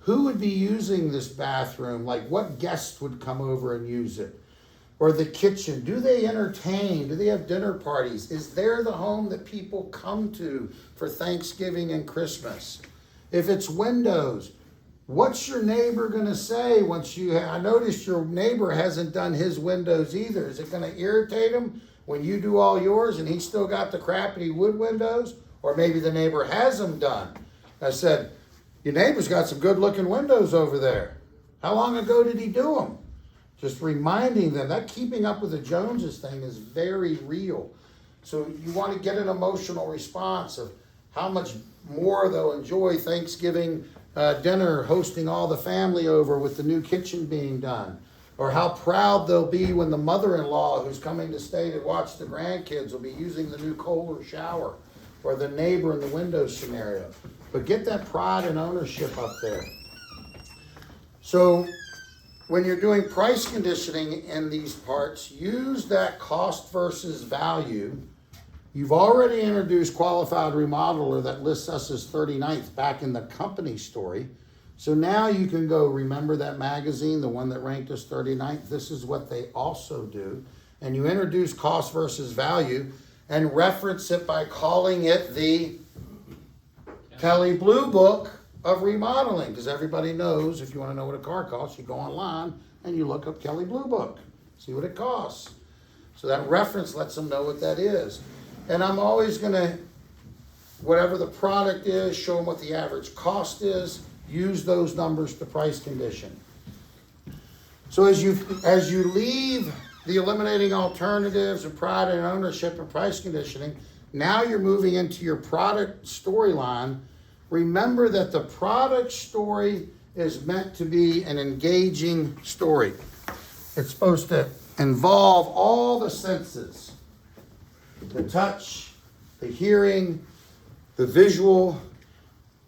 would be using this bathroom? Like, what guest would come over and use it? Or the kitchen, do they entertain? Do they have dinner parties? Is there the home that people come to for Thanksgiving and Christmas? If it's windows, what's your neighbor gonna say once I noticed your neighbor hasn't done his windows either. Is it gonna irritate him when you do all yours and he's still got the crappy wood windows? Or maybe the neighbor has them done. I said, your neighbor's got some good looking windows over there. How long ago did he do them? Just reminding them. That keeping up with the Joneses thing is very real. So you want to get an emotional response of how much more they'll enjoy Thanksgiving dinner, hosting all the family over with the new kitchen being done. Or how proud they'll be when the mother-in-law who's coming to stay to watch the grandkids will be using the new Kohler shower. Or the neighbor in the window scenario. But get that pride and ownership up there. So when you're doing price conditioning in these parts, use that cost versus value. You've already introduced Qualified Remodeler that lists us as 39th back in the company story. So now you can go, remember that magazine, the one that ranked us 39th? This is what they also do. And you introduce cost versus value and reference it by calling it the Kelley Blue Book of remodeling, because everybody knows if you want to know what a car costs, you go online and you look up Kelley Blue Book, see what it costs. So that reference lets them know what that is. And I'm always going to, whatever the product is, show them what the average cost is, use those numbers to price condition. So as you leave the eliminating alternatives and pride and ownership and price conditioning, now you're moving into your product storyline. Remember that the product story is meant to be an engaging story. It's supposed to involve all the senses. The touch, the hearing, the visual,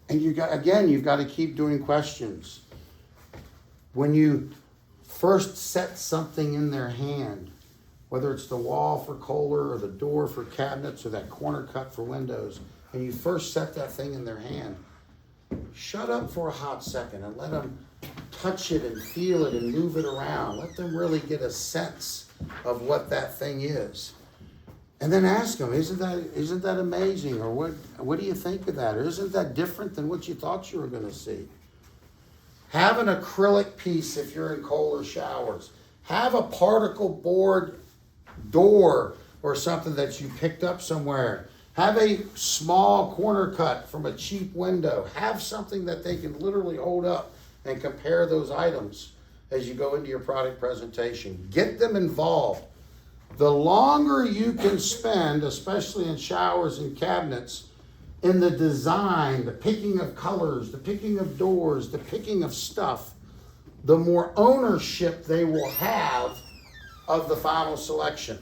and you've got to keep doing questions. When you first set something in their hand, whether it's the wall for Kohler or the door for cabinets or that corner cut for windows, and you first set that thing in their hand, shut up for a hot second and let them touch it and feel it and move it around. Let them really get a sense of what that thing is. And then ask them, isn't that amazing? Or what do you think of that? Or isn't that different than what you thought you were going to see? Have an acrylic piece if you're in Kohler showers. Have a particle board door or something that you picked up somewhere. Have a small corner cut from a cheap window. Have something that they can literally hold up and compare those items as you go into your product presentation. Get them involved. The longer you can spend, especially in showers and cabinets, in the design, the picking of colors, the picking of doors, the picking of stuff, the more ownership they will have of the final selection.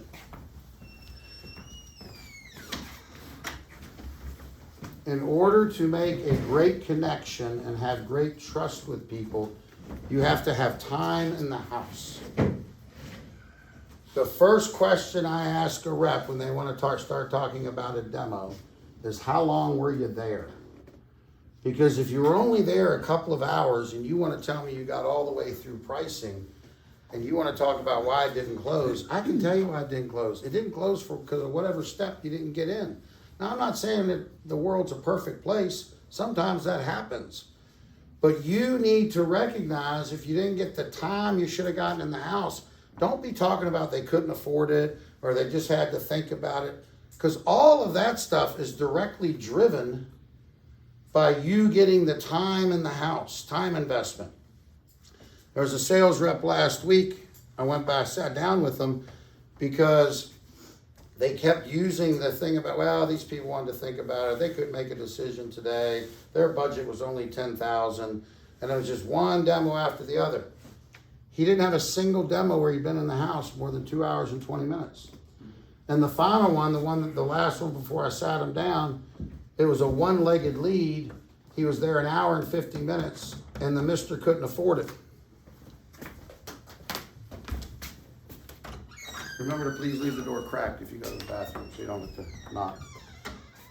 In order to make a great connection and have great trust with people, you have to have time in the house. The first question I ask a rep when they want to start talking about a demo is, how long were you there? Because if you were only there a couple of hours and you want to tell me you got all the way through pricing and you want to talk about why it didn't close, I can tell you why it didn't close. It didn't close because of whatever step you didn't get in. Now, I'm not saying that the world's a perfect place. Sometimes that happens. But you need to recognize if you didn't get the time you should have gotten in the house, don't be talking about they couldn't afford it or they just had to think about it. Because all of that stuff is directly driven by you getting the time in the house, time investment. There was a sales rep last week. I went by, sat down with them because they kept using the thing about, well, these people wanted to think about it. They couldn't make a decision today. Their budget was only $10,000, and it was just one demo after the other. He didn't have a single demo where he'd been in the house more than 2 hours and 20 minutes. And the final one, the last one before I sat him down, it was a one-legged lead. He was there an hour and 50 minutes, and the mister couldn't afford it. Remember to please leave the door cracked if you go to the bathroom so you don't have to knock.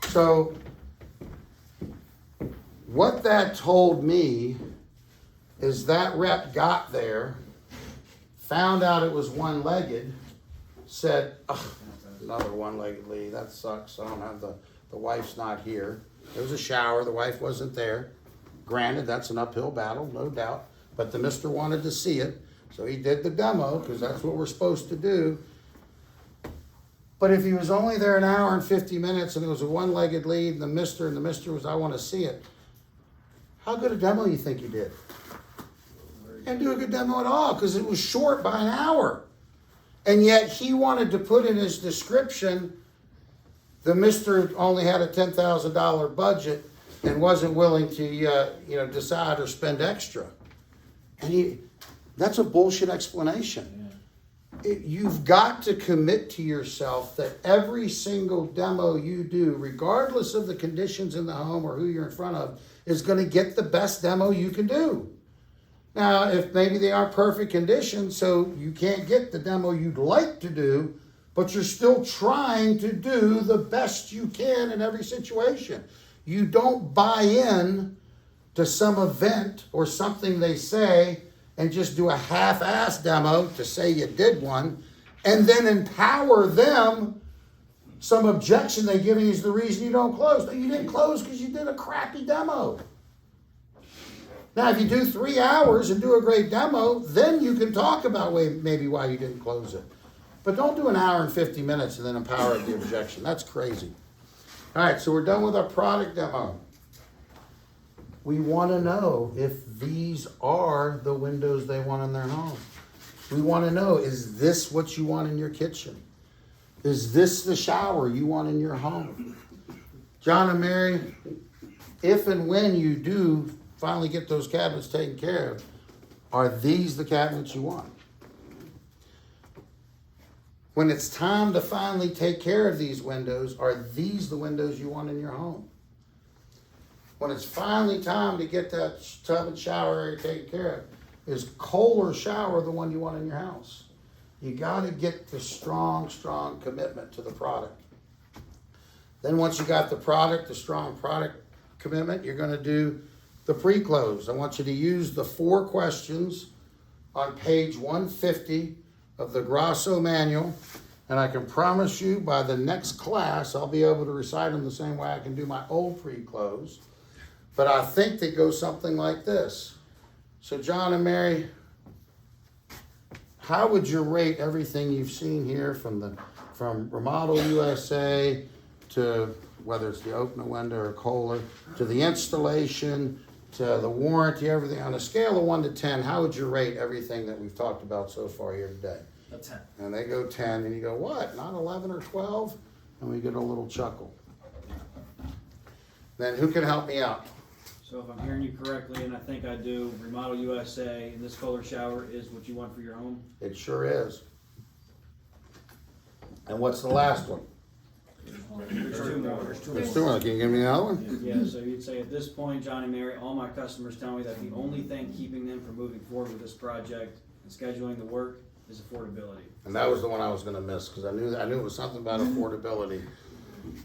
So, what that told me is that rep got there, found out it was one-legged, said, ugh, another one-legged lead, that sucks, I don't have the wife's not here. There was a shower, the wife wasn't there. Granted, that's an uphill battle, no doubt, but the mister wanted to see it, so he did the demo, because that's what we're supposed to do. But if he was only there an hour and 50 minutes and it was a one-legged lead and the mister was, I want to see it, how good a demo you think you did? Didn't do a good demo at all because it was short by an hour. And yet he wanted to put in his description, the mister only had a $10,000 budget and wasn't willing to decide or spend extra. And that's a bullshit explanation. You've got to commit to yourself that every single demo you do, regardless of the conditions in the home or who you're in front of, is going to get the best demo you can do. Now, if maybe they aren't perfect conditions, so you can't get the demo you'd like to do, but you're still trying to do the best you can in every situation. You don't buy in to some event or something they say and just do a half-ass demo to say you did one, and then empower them. Some objection they give you is the reason you don't close. No, you didn't close because you did a crappy demo. Now, if you do 3 hours and do a great demo, then you can talk about maybe why you didn't close it. But don't do an hour and 50 minutes and then empower the objection. That's crazy. All right, so we're done with our product demo. We want to know if these are the windows they want in their home. We want to know, is this what you want in your kitchen? Is this the shower you want in your home? John and Mary, if and when you do finally get those cabinets taken care of, are these the cabinets you want? When it's time to finally take care of these windows, are these the windows you want in your home? When it's finally time to get that tub and shower area taken care of, is Kohler shower the one you want in your house? You got to get the strong commitment to the product. Then once you got the product, the strong product commitment, you're going to do the pre-close. I want you to use the 4 questions on page 150 of the Grosso manual, and I can promise you by the next class I'll be able to recite them the same way I can do my old pre-close. But I think they go something like this. So John and Mary, how would you rate everything you've seen here from Remodel USA to whether it's the open window or Kohler, to the installation, to the warranty, everything? On a scale of 1 to 10, how would you rate everything that we've talked about so far here today? A 10. And they go 10, and you go, what, not 11 or 12? And we get a little chuckle. Then who can help me out? So if I'm hearing you correctly, and I think I do, Remodel USA, and this Kohler shower is what you want for your home? It sure is. And what's the last one? There's 2 more. There's 2 more. Can you give me another one? Yeah, so you'd say at this point, John and Mary, all my customers tell me that the only thing keeping them from moving forward with this project and scheduling the work is affordability. And that was the one I was gonna miss, because I knew it was something about affordability.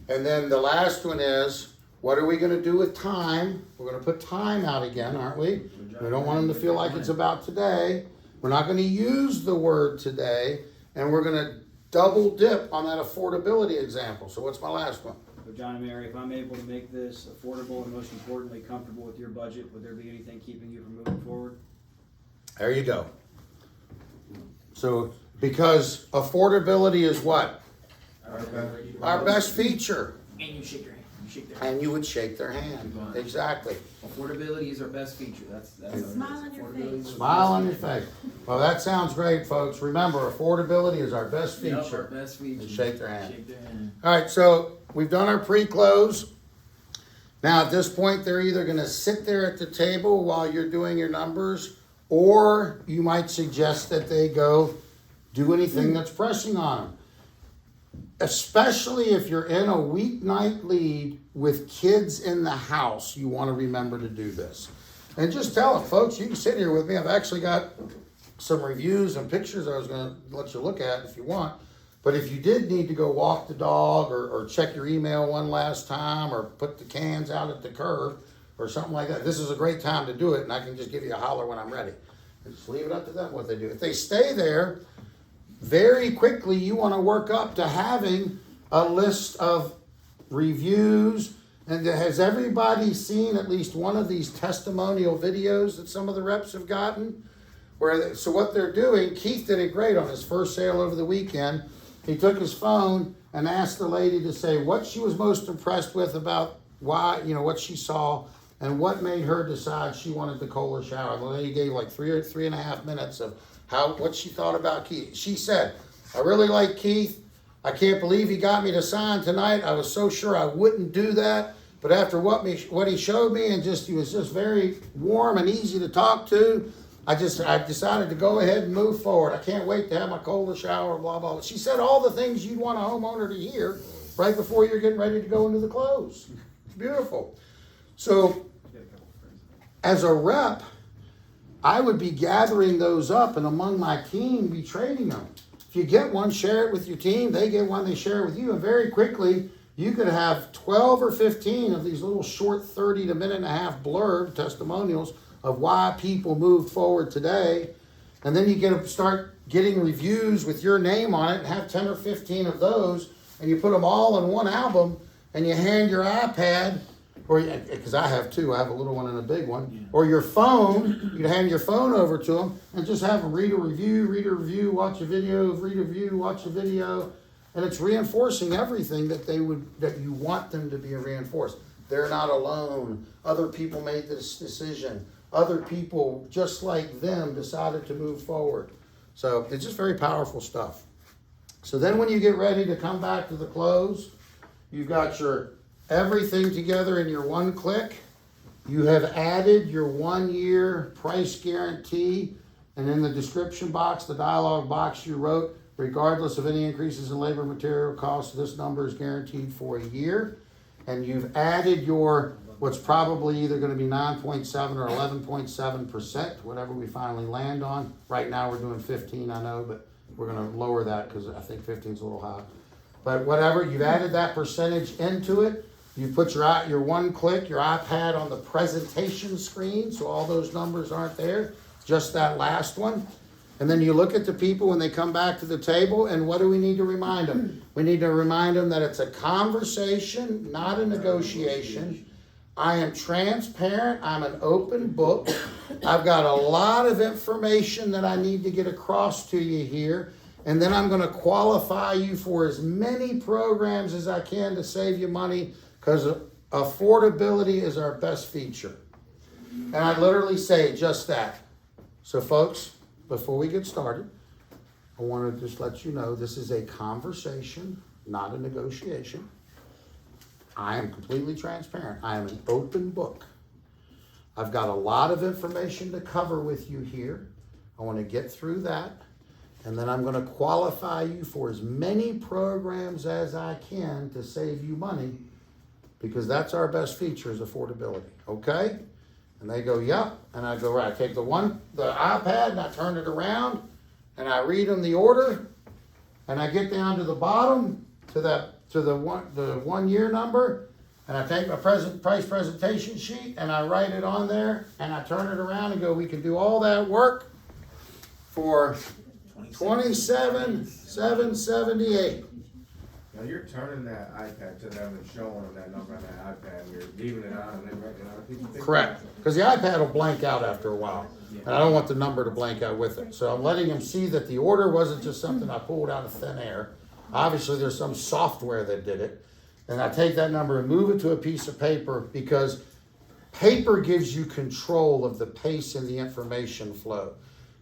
And then the last one is, what are we gonna do with time? We're gonna put time out again, aren't we? We don't want them to feel like it's about today. We're not gonna use the word today, and we're gonna double dip on that affordability example. So what's my last one? So John and Mary, if I'm able to make this affordable and most importantly comfortable with your budget, would there be anything keeping you from moving forward? There you go. So, because affordability is what? Our best feature. And you shake your hand. You shake their hand. And you would shake their hand. Exactly. Affordability is our best feature. That's our Smile on your affordability face. is- Smile on your face. Well, that sounds great, folks. Remember, affordability is our best Yep, our feature. best feature. And shake their hand. Shake their hand. All right, so we've done our pre-close. Now, at this point, they're either gonna sit there at the table while you're doing your numbers, or you might suggest that they go do anything that's pressing on them. Especially if you're in a weeknight lead with kids in the house, you wanna remember to do this. And just tell them, folks, you can sit here with me. I've actually got some reviews and pictures I was gonna let you look at if you want. But if you did need to go walk the dog or check your email one last time or put the cans out at the curb or something like that, this is a great time to do it, and I can just give you a holler when I'm ready. And just leave it up to them what they do. If they stay there, very quickly you want to work up to having a list of reviews. And has everybody seen at least one of these testimonial videos that some of the reps have gotten? So what they're doing, Keith did it great on his first sale over the weekend. He took his phone and asked the lady to say what she was most impressed with about why, what she saw and what made her decide she wanted the Kohler shower. The lady gave like 3.5 minutes of what she thought about Keith. She said, I really like Keith. I can't believe he got me to sign tonight. I was so sure I wouldn't do that. But after what he showed me, and he was just very warm and easy to talk to, I decided to go ahead and move forward. I can't wait to have my Kohler shower, blah, blah. She said all the things you'd want a homeowner to hear right before you're getting ready to go into the close. It's beautiful. So as a rep, I would be gathering those up and among my team be trading them. If you get one, share it with your team. They get one, they share it with you. And very quickly, you could have 12 or 15 of these little short 30 to minute and a half blurb testimonials of why people moved forward today. And then you start getting reviews with your name on it and have 10 or 15 of those, and you put them all in one album and you hand your iPad, or because I have two, I have a little one and a big one, or your phone, you hand your phone over to them and just have them read a review, watch a video, read a review, watch a video, and it's reinforcing everything that you want them to be reinforced. They're not alone. Other people made this decision. Other people just like them decided to move forward. So it's just very powerful stuff. So then when you get ready to come back to the close, you've got your everything together in your one click. You have added your 1 year price guarantee, and in the description box, the dialog box, you wrote, regardless of any increases in labor material costs, this number is guaranteed for a year. And you've added your what's probably either going to be 9.7 or 11.7%, whatever we finally land on. Right now we're doing 15, I know, but we're going to lower that because I think 15 is a little high. But whatever, you've added that percentage into it. You put your one click, your iPad on the presentation screen, so all those numbers aren't there, just that last one. And then you look at the people when they come back to the table, and what do we need to remind them? We need to remind them that it's a conversation, not a negotiation. I am transparent. I'm an open book. I've got a lot of information that I need to get across to you here. And then I'm going to qualify you for as many programs as I can to save you money, because affordability is our best feature. And I literally say just that. So folks, before we get started, I want to just let you know this is a conversation, not a negotiation. I am completely transparent. I am an open book. I've got a lot of information to cover with you here. I want to get through that. And then I'm going to qualify you for as many programs as I can to save you money, because that's our best feature is affordability. Okay? And they go, yep. And I go, right. I take the iPad and I turn it around and I read them the order, and I get down to the bottom to the 1 year number, and I take my price presentation sheet and I write it on there, and I turn it around and go, we can do all that work for $27,778. Now you're turning that iPad to them and showing them that number on that iPad, and you're leaving it on, and they write it on. People think Correct, because the iPad will blank out after a while, and I don't want the number to blank out with it. So I'm letting them see that the order wasn't just something I pulled out of thin air. Obviously, there's some software that did it. And I take that number and move it to a piece of paper because paper gives you control of the pace and the information flow.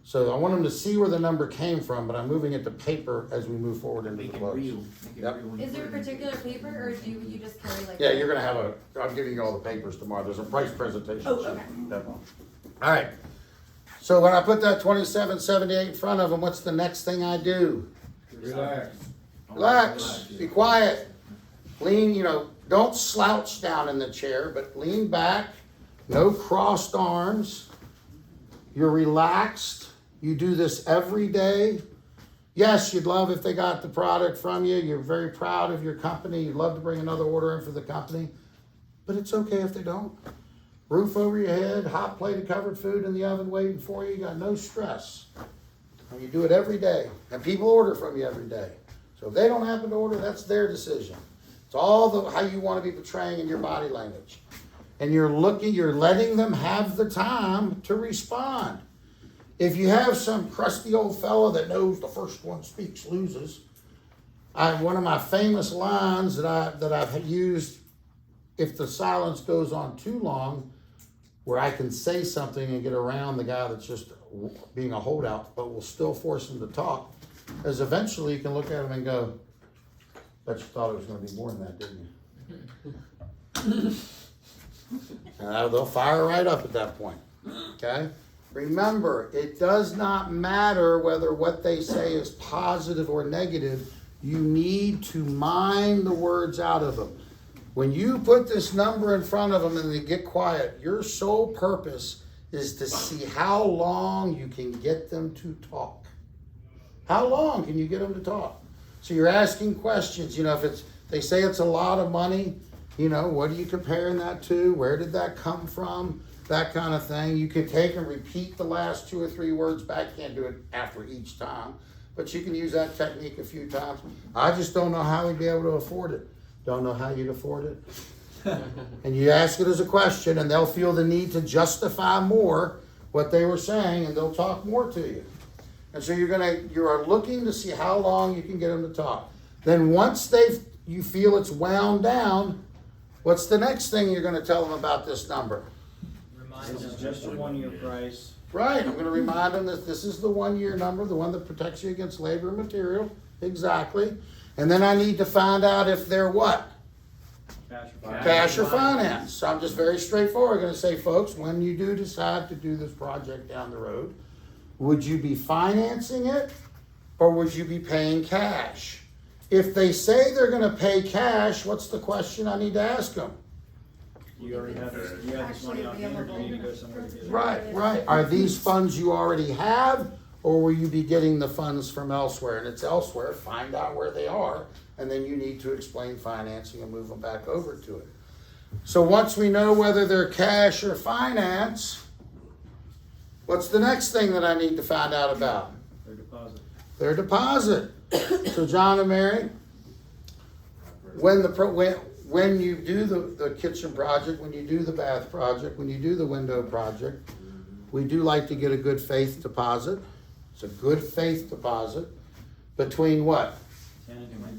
So I want them to see where the number came from, but I'm moving it to paper as we move forward into Make the it close. real. Make it Yep. real when you Is there a put it in. particular paper, or do you just carry like? Yeah, you're gonna have I'm giving you all the papers tomorrow. There's a price presentation. Oh, sheet. okay. Yep. All right. So when I put that 2778 in front of them, what's the next thing I do? Relax. Relax, be quiet. Lean, don't slouch down in the chair, but lean back. No crossed arms. You're relaxed. You do this every day. Yes, you'd love if they got the product from you. You're very proud of your company. You'd love to bring another order in for the company. But it's okay if they don't. Roof over your head, hot plate of covered food in the oven waiting for you. You got no stress. And you do it every day. And people order from you every day. So if they don't happen to order, that's their decision. It's all how you want to be portraying in your body language. And you're letting them have the time to respond. If you have some crusty old fella that knows the first one speaks loses, one of my famous lines that I've used, if the silence goes on too long, where I can say something and get around the guy that's just being a holdout, but will still force him to talk, is eventually you can look at him and go, "Bet you thought it was going to be more than that, didn't you?" And they'll fire right up at that point. Okay? Remember, it does not matter whether what they say is positive or negative. You need to mine the words out of them. When you put this number in front of them and they get quiet, your sole purpose is to see how long you can get them to talk. How long can you get them to talk? So you're asking questions. If they say it's a lot of money, what are you comparing that to? Where did that come from? That kind of thing. You can take and repeat the last 2 or 3 words back. You can't do it after each time, but you can use that technique a few times. I just don't know how we'd be able to afford it. Don't know how you'd afford it. And you ask it as a question, and they'll feel the need to justify more what they were saying, and they'll talk more to you. And so you are looking to see how long you can get them to talk. Then once you feel it's wound down, what's the next thing you're going to tell them about this number? This is just a 1-year price. Right, I'm going to remind them that this is the 1-year number, the one that protects you against labor and material. Exactly. And then I need to find out if they're what? Cash or finance. So I'm just very straightforward. Going to say, folks, when you do decide to do this project down the road, would you be financing it or would you be paying cash? If they say they're going to pay cash, what's the question I need to ask them? You already have this money on hand, or do you need to go somewhere to get it? Right. Are these funds you already have, or will you be getting the funds from elsewhere? And it's elsewhere, find out where they are, and then you need to explain financing and move them back over to it. So once we know whether they're cash or finance, what's the next thing that I need to find out about? Their deposit. Their deposit. So John and Mary, when you do the kitchen project, when you do the bath project, when you do the window project, we do like to get a good faith deposit. It's a good faith deposit between what?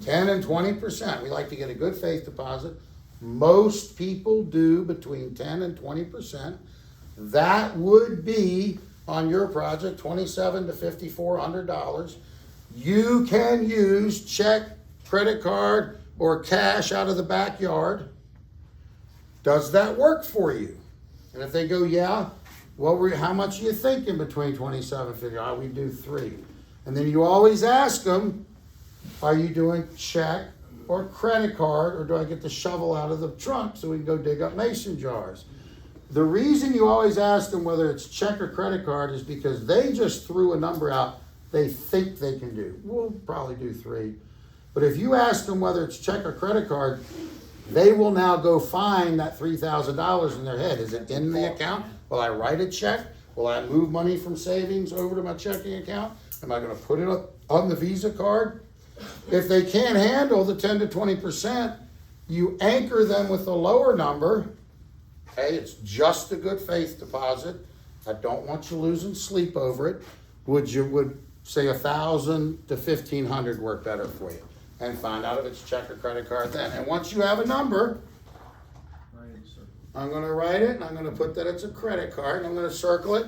10 and 20%. We like to get a good faith deposit. Most people do between 10 and 20%. That would be on your project $2,700 to $5,400. You can use check, credit card, or cash out of the backyard. Does that work for you? And if they go, yeah, how much are you thinking between 27 and 50? We do 3. And then you always ask them, are you doing check or credit card, or do I get the shovel out of the trunk so we can go dig up mason jars? The reason you always ask them whether it's check or credit card is because they just threw a number out they think they can do. We'll probably do 3. But if you ask them whether it's check or credit card, they will now go find that $3,000 in their head. Is it in the account? Will I write a check? Will I move money from savings over to my checking account? Am I going to put it on the Visa card? If they can't handle the 10 to 20%, you anchor them with a lower number. Okay, it's just a good faith deposit. I don't want you losing sleep over it. Would say $1,000 to $1,500 work better for you? and find out if it's check or credit card then. And once you have a number, I'm gonna write it, and I'm gonna put that it's a credit card, and I'm gonna circle it.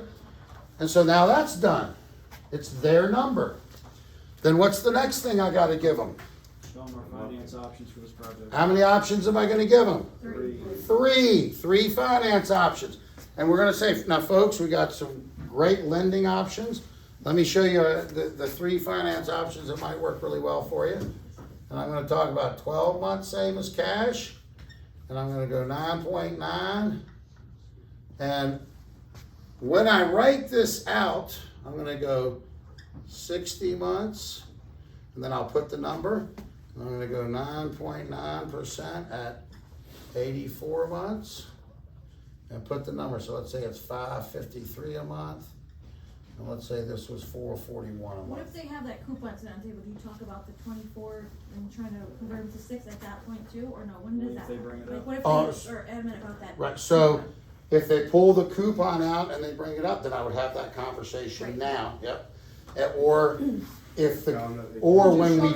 And so now that's done. It's their number. Then what's the next thing I gotta give them? Show them our finance options for this project. How many options am I gonna give them? Three. Three finance options. And we're gonna say, now folks, we got some great lending options. Let me show you the three finance options that might work really well for you. And I'm gonna talk about 12 months same as cash. And I'm gonna go 9.9. And when I write this out, I'm gonna go 60 months. And then I'll put the number. I'm gonna go 9.9% at 84 months. And put the number, so let's say it's $553 a month. And let's say this was $441 a What month. if they have that coupon sit on table, do you talk about the 24 and trying to convert them to 6 at that point too, or no, when does If that? they bring it Like, up. what if Oh, they are adamant about that? Right, so if they pull the coupon out and they bring it up, then I would have that conversation Right. now, yep. Or if the, Tell them that they- or when we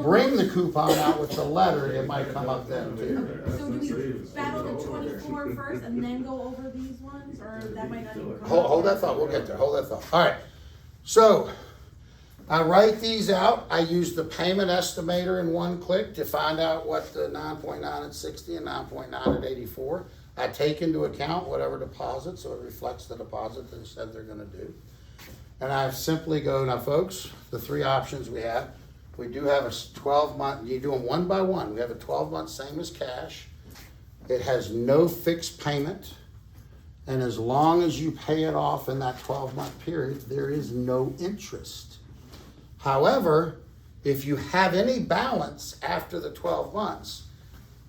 bring the coupon out with the letter, it might come up then too. Okay, so do we battle the 24 first and then go over these ones, or that might not even come? Hold that thought, we'll get there, hold that thought. All right, so I write these out. I use the payment estimator in one click to find out what the 9.9 at 60 and 9.9 at 84. I take into account whatever deposit, so it reflects the deposit they said they're gonna do. And I simply go, now folks, the three options we have, we do have a 12-month, you do them one by one. We have a 12-month, same as cash. It has no fixed payment. And as long as you pay it off in that 12-month period, there is no interest. However, if you have any balance after the 12 months,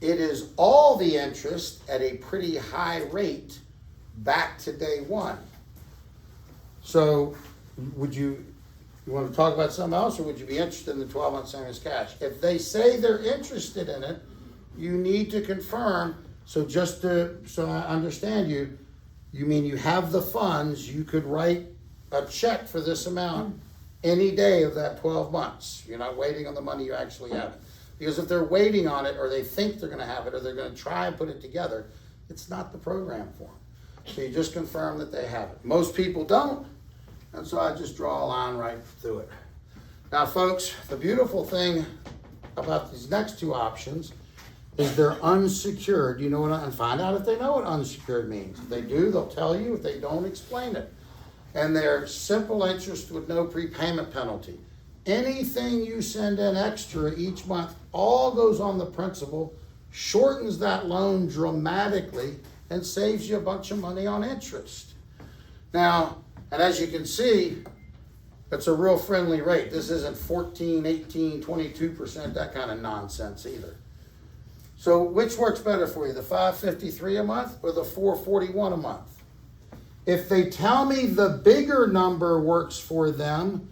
it is all the interest at a pretty high rate back to day one. So would you want to talk about something else, or would you be interested in the 12-month same as cash? If they say they're interested in it, you need to confirm. So so I understand you mean you have the funds, you could write a check for this amount any day of that 12 months. You're not waiting on the money, you actually have it. Because if they're waiting on it, or they think they're gonna have it, or they're gonna try and put it together, it's not the program for them. So you just confirm that they have it. Most people don't, and so I just draw a line right through it. Now folks, the beautiful thing about these next two options is they're unsecured. You know what, and find out if they know what unsecured means. If they do, they'll tell you. If they don't, explain it. And they're simple interest with no prepayment penalty. Anything you send in extra each month, all goes on the principal, shortens that loan dramatically, and saves you a bunch of money on interest. Now, and as you can see, it's a real friendly rate. This isn't 14, 18, 22%, that kind of nonsense either. So which works better for you, the $553 a month or the $441 a month? If they tell me the bigger number works for them,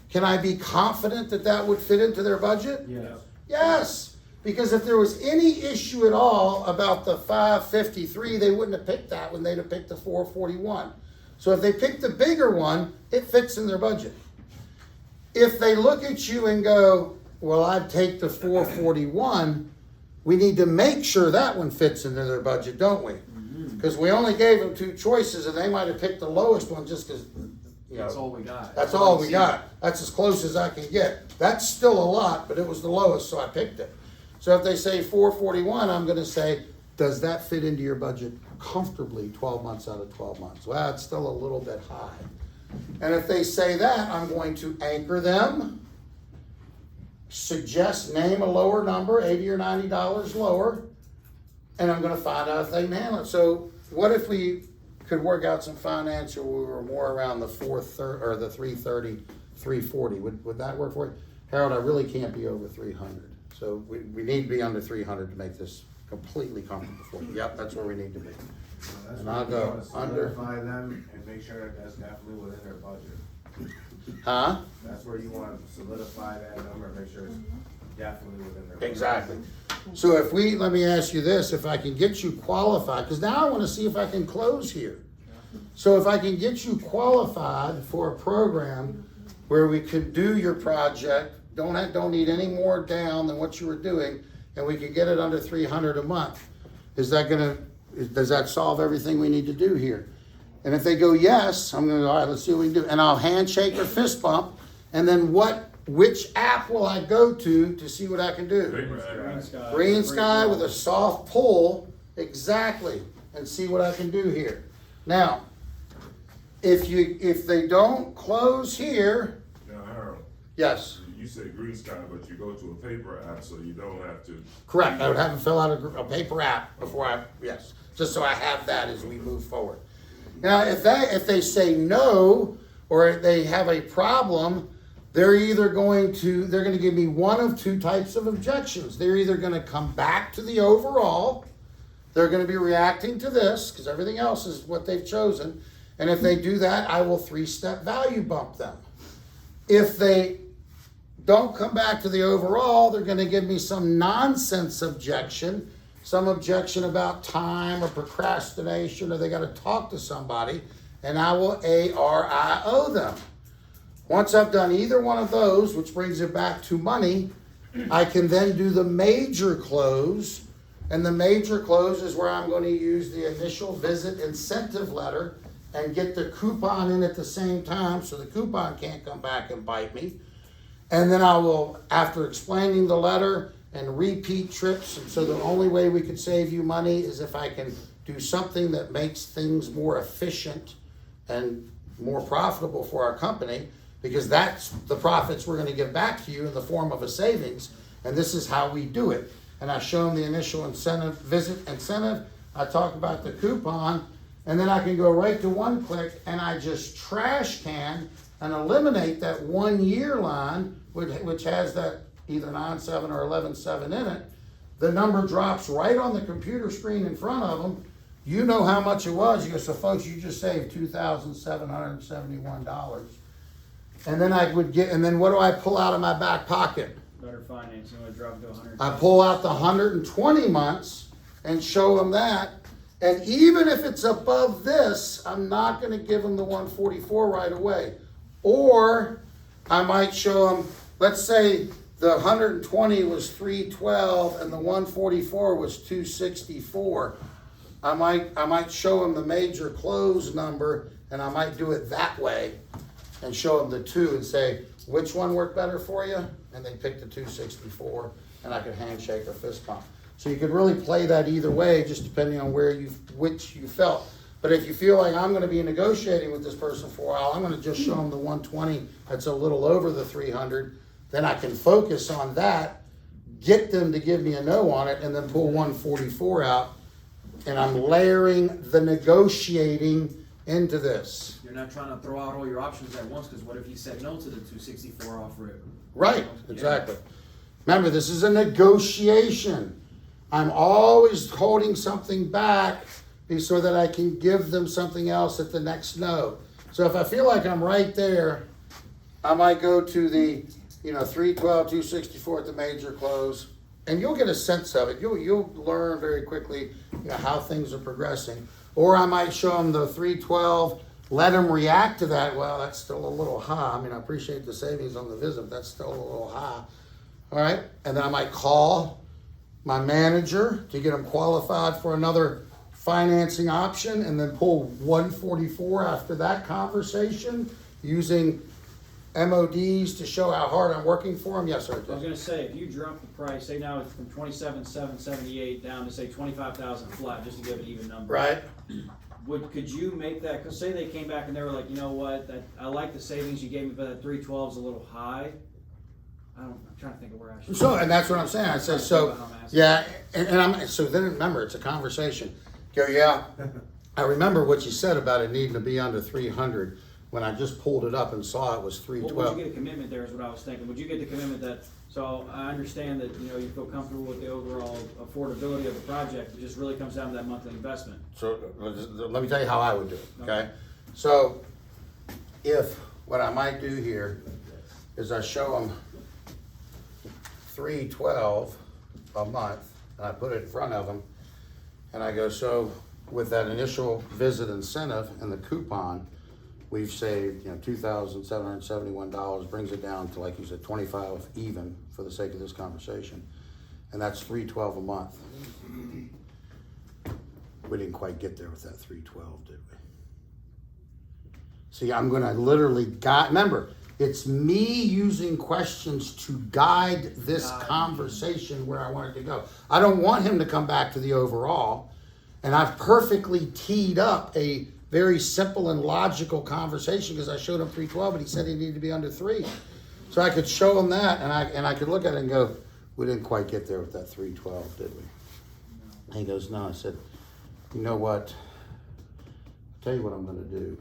can I be confident that that would fit into their budget? Yes. Yes, because if there was any issue at all about the 553, they wouldn't have picked that one, they'd have picked the 441. So if they pick the bigger one, it fits in their budget. If they look at you and go, well, I'd take the 441, we need to make sure that one fits into their budget, don't we? Because we only gave them two choices, and they might have picked the lowest one just because, you That's know, all we got. that's all we got. That's as close as I can get. That's still a lot, but it was the lowest, so I picked it. So if they say 441, I'm gonna say, does that fit into your budget comfortably 12 months out of 12 months? Well, it's still a little bit high. And if they say that, I'm going to anchor them, suggest, name a lower number, $80 or $90 lower, and I'm gonna find out if they can handle it. So what if we could work out some finance, or we were more around the 430 or the 330, 340? Would that work for you? Harold, I really can't be over 300. So we need to be under 300 to make this completely comfortable for you. Yep, that's where we need to be. That's And where I'll you go wanna under. solidify them and make sure that that's definitely within their budget. Huh? That's where you wanna solidify that number, make sure it's definitely within their budget. Exactly. So let me ask you this, if I can get you qualified, because now I want to see if I can close here. So if I can get you qualified for a program where we could do your project don't need any more down than what you were doing, and we can get it under 300 a month. Does that solve everything we need to do here? And if they go yes, I'm gonna go, all right, let's see what we can do. And I'll handshake or fist bump, and then which app will I go to see what I can do? Green Sky. Green Sky with a soft pull, exactly, and see what I can do here. Now, if they don't close here, Now, Harold, yes, you say Green Sky, but you go to a paper app, so you don't have to. correct, I would have them fill out a paper app before yes, just so I have that as we move forward. Now, if they say no, or they have a problem, they're going to give me one of two types of objections. They're either gonna come back to the overall, they're gonna be reacting to this, because everything else is what they've chosen, and if they do that, I will 3-step value bump them. If they don't come back to the overall, they're gonna give me some nonsense objection, some objection about time or procrastination, or they gotta talk to somebody, and I will ARIO them. Once I've done either one of those, which brings it back to money, I can then do the major close, and the major close is where I'm gonna use the initial visit incentive letter and get the coupon in at the same time, so the coupon can't come back and bite me. And then I will, after explaining the letter and repeat trips, and so the only way we could save you money is if I can do something that makes things more efficient and more profitable for our company, because that's the profits we're gonna give back to you in the form of a savings, and this is how we do it. And I show them the initial visit incentive, I talk about the coupon, and then I can go right to one click and I just trash can and eliminate that 1 year line, which has that either 9.7 or 11.7 in it. The number drops right on the computer screen in front of them. You know how much it was. You go, so folks, you just saved $2,771. And then and then what do I pull out of my back pocket? Better financing, would drop to 100. I pull out the 120 months and show them that. And even if it's above this, I'm not gonna give them the 144 right away. Or I might show them, let's say the 120 was 312 and the 144 was 264. I might show them the major close number, and I might do it that way and show them the two and say, which one worked better for you? And they pick the 264, and I could handshake or fist bump. So you could really play that either way, just depending on which you felt. But if you feel like I'm gonna be negotiating with this person for a while, I'm gonna just show them the 120 that's a little over the 300. Then I can focus on that, get them to give me a no on it, and then pull 144 out. And I'm layering the negotiating into this. You're not trying to throw out all your options at once, because what if you said no to the 264 offer? Right, exactly. Remember, this is a negotiation. I'm always holding something back so that I can give them something else at the next no. So if I feel like I'm right there, I might go to the 312, 264 at the major close, and you'll get a sense of it. You'll learn very quickly how things are progressing. Or I might show them the 312, let them react to that. Well, that's still a little high. I mean, I appreciate the savings on the visit, but that's still a little high. All right, and then I might call my manager to get them qualified for another financing option, and then pull 144 after that conversation using MODs to show how hard I'm working for them. Yes, sir. I was gonna say, if you drop the price, say now it's from 27,778 down to say 25,000 flat, just to give an even number. Right. Could you make that, cause say they came back and they were like, you know what, I like the savings you gave me, but that 312 is a little high. I'm trying to think of where I should. So, and that's what I'm saying. I said, so, yeah, and so then remember, it's a conversation. Go, yeah, I remember what you said about it needing to be under 300 when I just pulled it up and saw it was Would 312. you get a commitment there is what I was thinking. Would you get the commitment that, so I understand that, you feel comfortable with the overall affordability of the project, it just really comes down to that monthly investment. So let me tell you how I would do it, okay? So if, what I might do here is I show them 312 a month, and I put it in front of them, and I go, so with that initial visit incentive and the coupon, we've saved, $2,771, brings it down to, like you said, 25 even for the sake of this conversation. And that's $312 a month. We didn't quite get there with that $312, did we? See, I'm gonna literally remember, it's me using questions to guide this conversation where I want it to go. I don't want him to come back to the overall. And I've perfectly teed up a very simple and logical conversation because I showed him 312, but he said he needed to be under 3. So I could show him that, and I could look at it and go, we didn't quite get there with that 312, did we? And he goes, no. I said, you know what? I'll tell you what I'm going to do.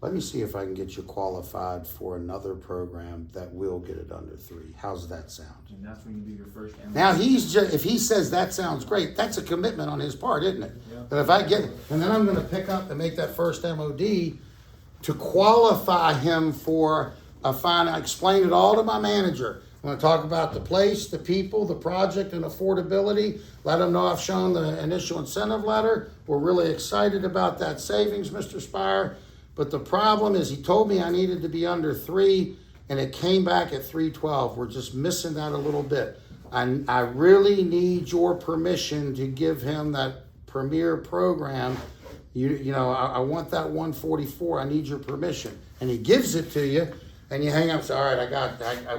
Let me see if I can get you qualified for another program that will get it under 3. How's that sound? And that's when you do your first. Now if he says that sounds great, that's a commitment on his part, isn't it? Yeah. But if I get, and then I'm gonna pick up and make that first MOD to qualify him for a fine. I explained it all to my manager. I'm gonna talk about the place, the people, the project, and affordability. Let him know I've shown the initial incentive letter. We're really excited about that savings, Mr. Spire. But the problem is he told me I needed to be under 3, and it came back at 312. We're just missing that a little bit. I really need your permission to give him that premier program. I want that 144. I need your permission. And he gives it to you, and you hang up and say, all right,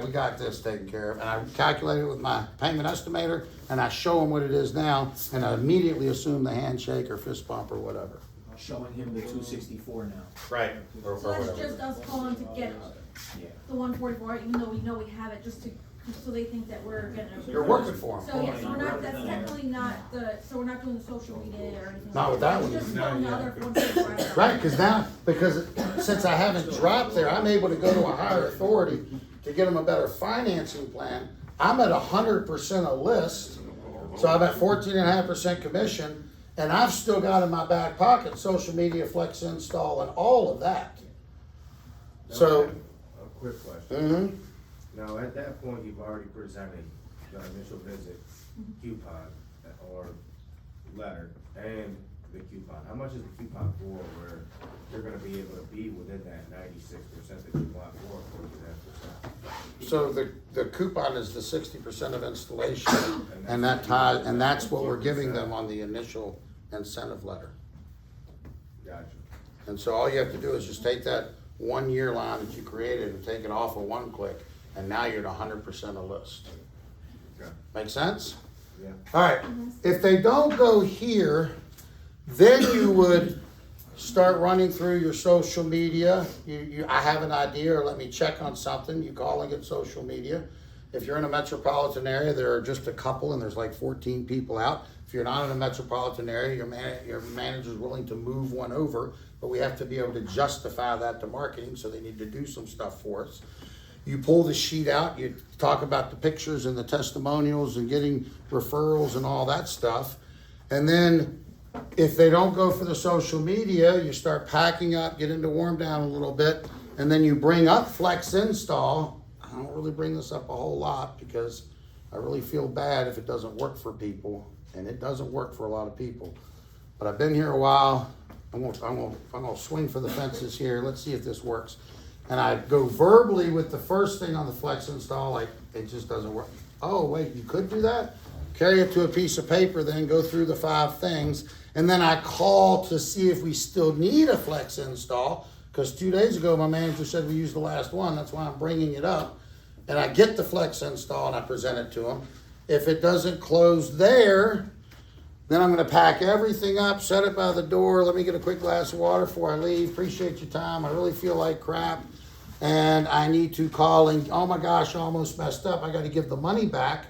we got this taken care of. And I calculate it with my payment estimator, and I show him what it is now, and I immediately assume the handshake or fist bump or whatever. Showing him the 264 now. Right. So that's just us calling to get Yeah. the 144, even though we know we have it, so they think that we're gonna. You're working for him. So yeah, so that's technically not so we're not doing the social media or anything. Not with that one. It's just on the other 144. Right, because since I haven't dropped there, I'm able to go to a higher authority to get them a better financing plan. I'm at 100% a list, so I'm at 14.5% commission, and I've still got in my back pocket social media, flex install, and all of that. So, A quick question. mhm. Now, at that point, you've already presented the initial visit coupon or letter and the coupon. How much is the coupon for where you're gonna be able to be within that 96% that you want for 14.5%? So the coupon is the 60% of installation, and that's what we're giving them on the initial incentive letter. Gotcha. And so all you have to do is just take that 1 year line that you created and take it off of one click, and now you're at 100% a list. Okay. Make sense? Yeah. All right, if they don't go here, then you would start running through your social media. I have an idea, or let me check on something. You call and get social media. If you're in a metropolitan area, there are just a couple, and there's like 14 people out. If you're not in a metropolitan area, your manager's willing to move one over, but we have to be able to justify that to marketing, so they need to do some stuff for us. You pull the sheet out, you talk about the pictures and the testimonials and getting referrals and all that stuff. And then if they don't go for the social media, you start packing up, get into warm down a little bit, and then you bring up Flex Install. I don't really bring this up a whole lot because I really feel bad if it doesn't work for people, and it doesn't work for a lot of people. But I've been here a while. I'm gonna swing for the fences here. Let's see if this works. And I go verbally with the first thing on the Flex Install, like it just doesn't work. Oh, wait, you could do that? Carry it to a piece of paper, then go through the 5 things. And then I call to see if we still need a Flex Install, because 2 days ago, my manager said we used the last one. That's why I'm bringing it up. And I get the Flex Install and I present it to him. If it doesn't close there, then I'm gonna pack everything up, set it by the door. Let me get a quick glass of water before I leave. Appreciate your time. I really feel like crap. And I need to call and, oh my gosh, I almost messed up. I gotta give the money back.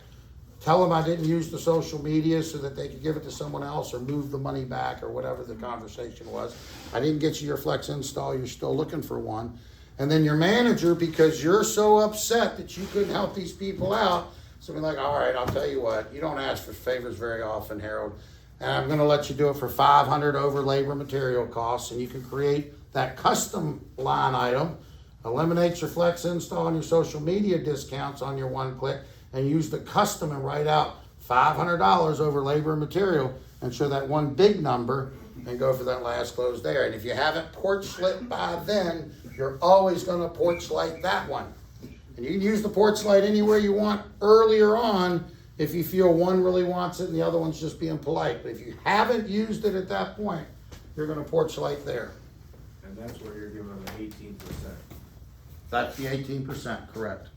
Tell them I didn't use the social media so that they could give it to someone else or move the money back or whatever the conversation was. I didn't get you your Flex Install. You're still looking for one. And then your manager, because you're so upset that you couldn't help these people out, so be like, all right, I'll tell you what, you don't ask for favors very often, Harold, and I'm gonna let you do it for $500 over labor material costs, and you can create that custom line item, eliminate your Flex Install and your social media discounts on your one click, and use the custom and write out $500 over labor and material, and show that one big number and go for that last close there. And if you haven't porch lit by then, you're always gonna porch light that one. And you can use the porch light anywhere you want earlier on if you feel one really wants it and the other one's just being polite. But if you haven't used it at that point, you're gonna porch light there. And that's where you're giving them the 18%. That's the 18%, correct.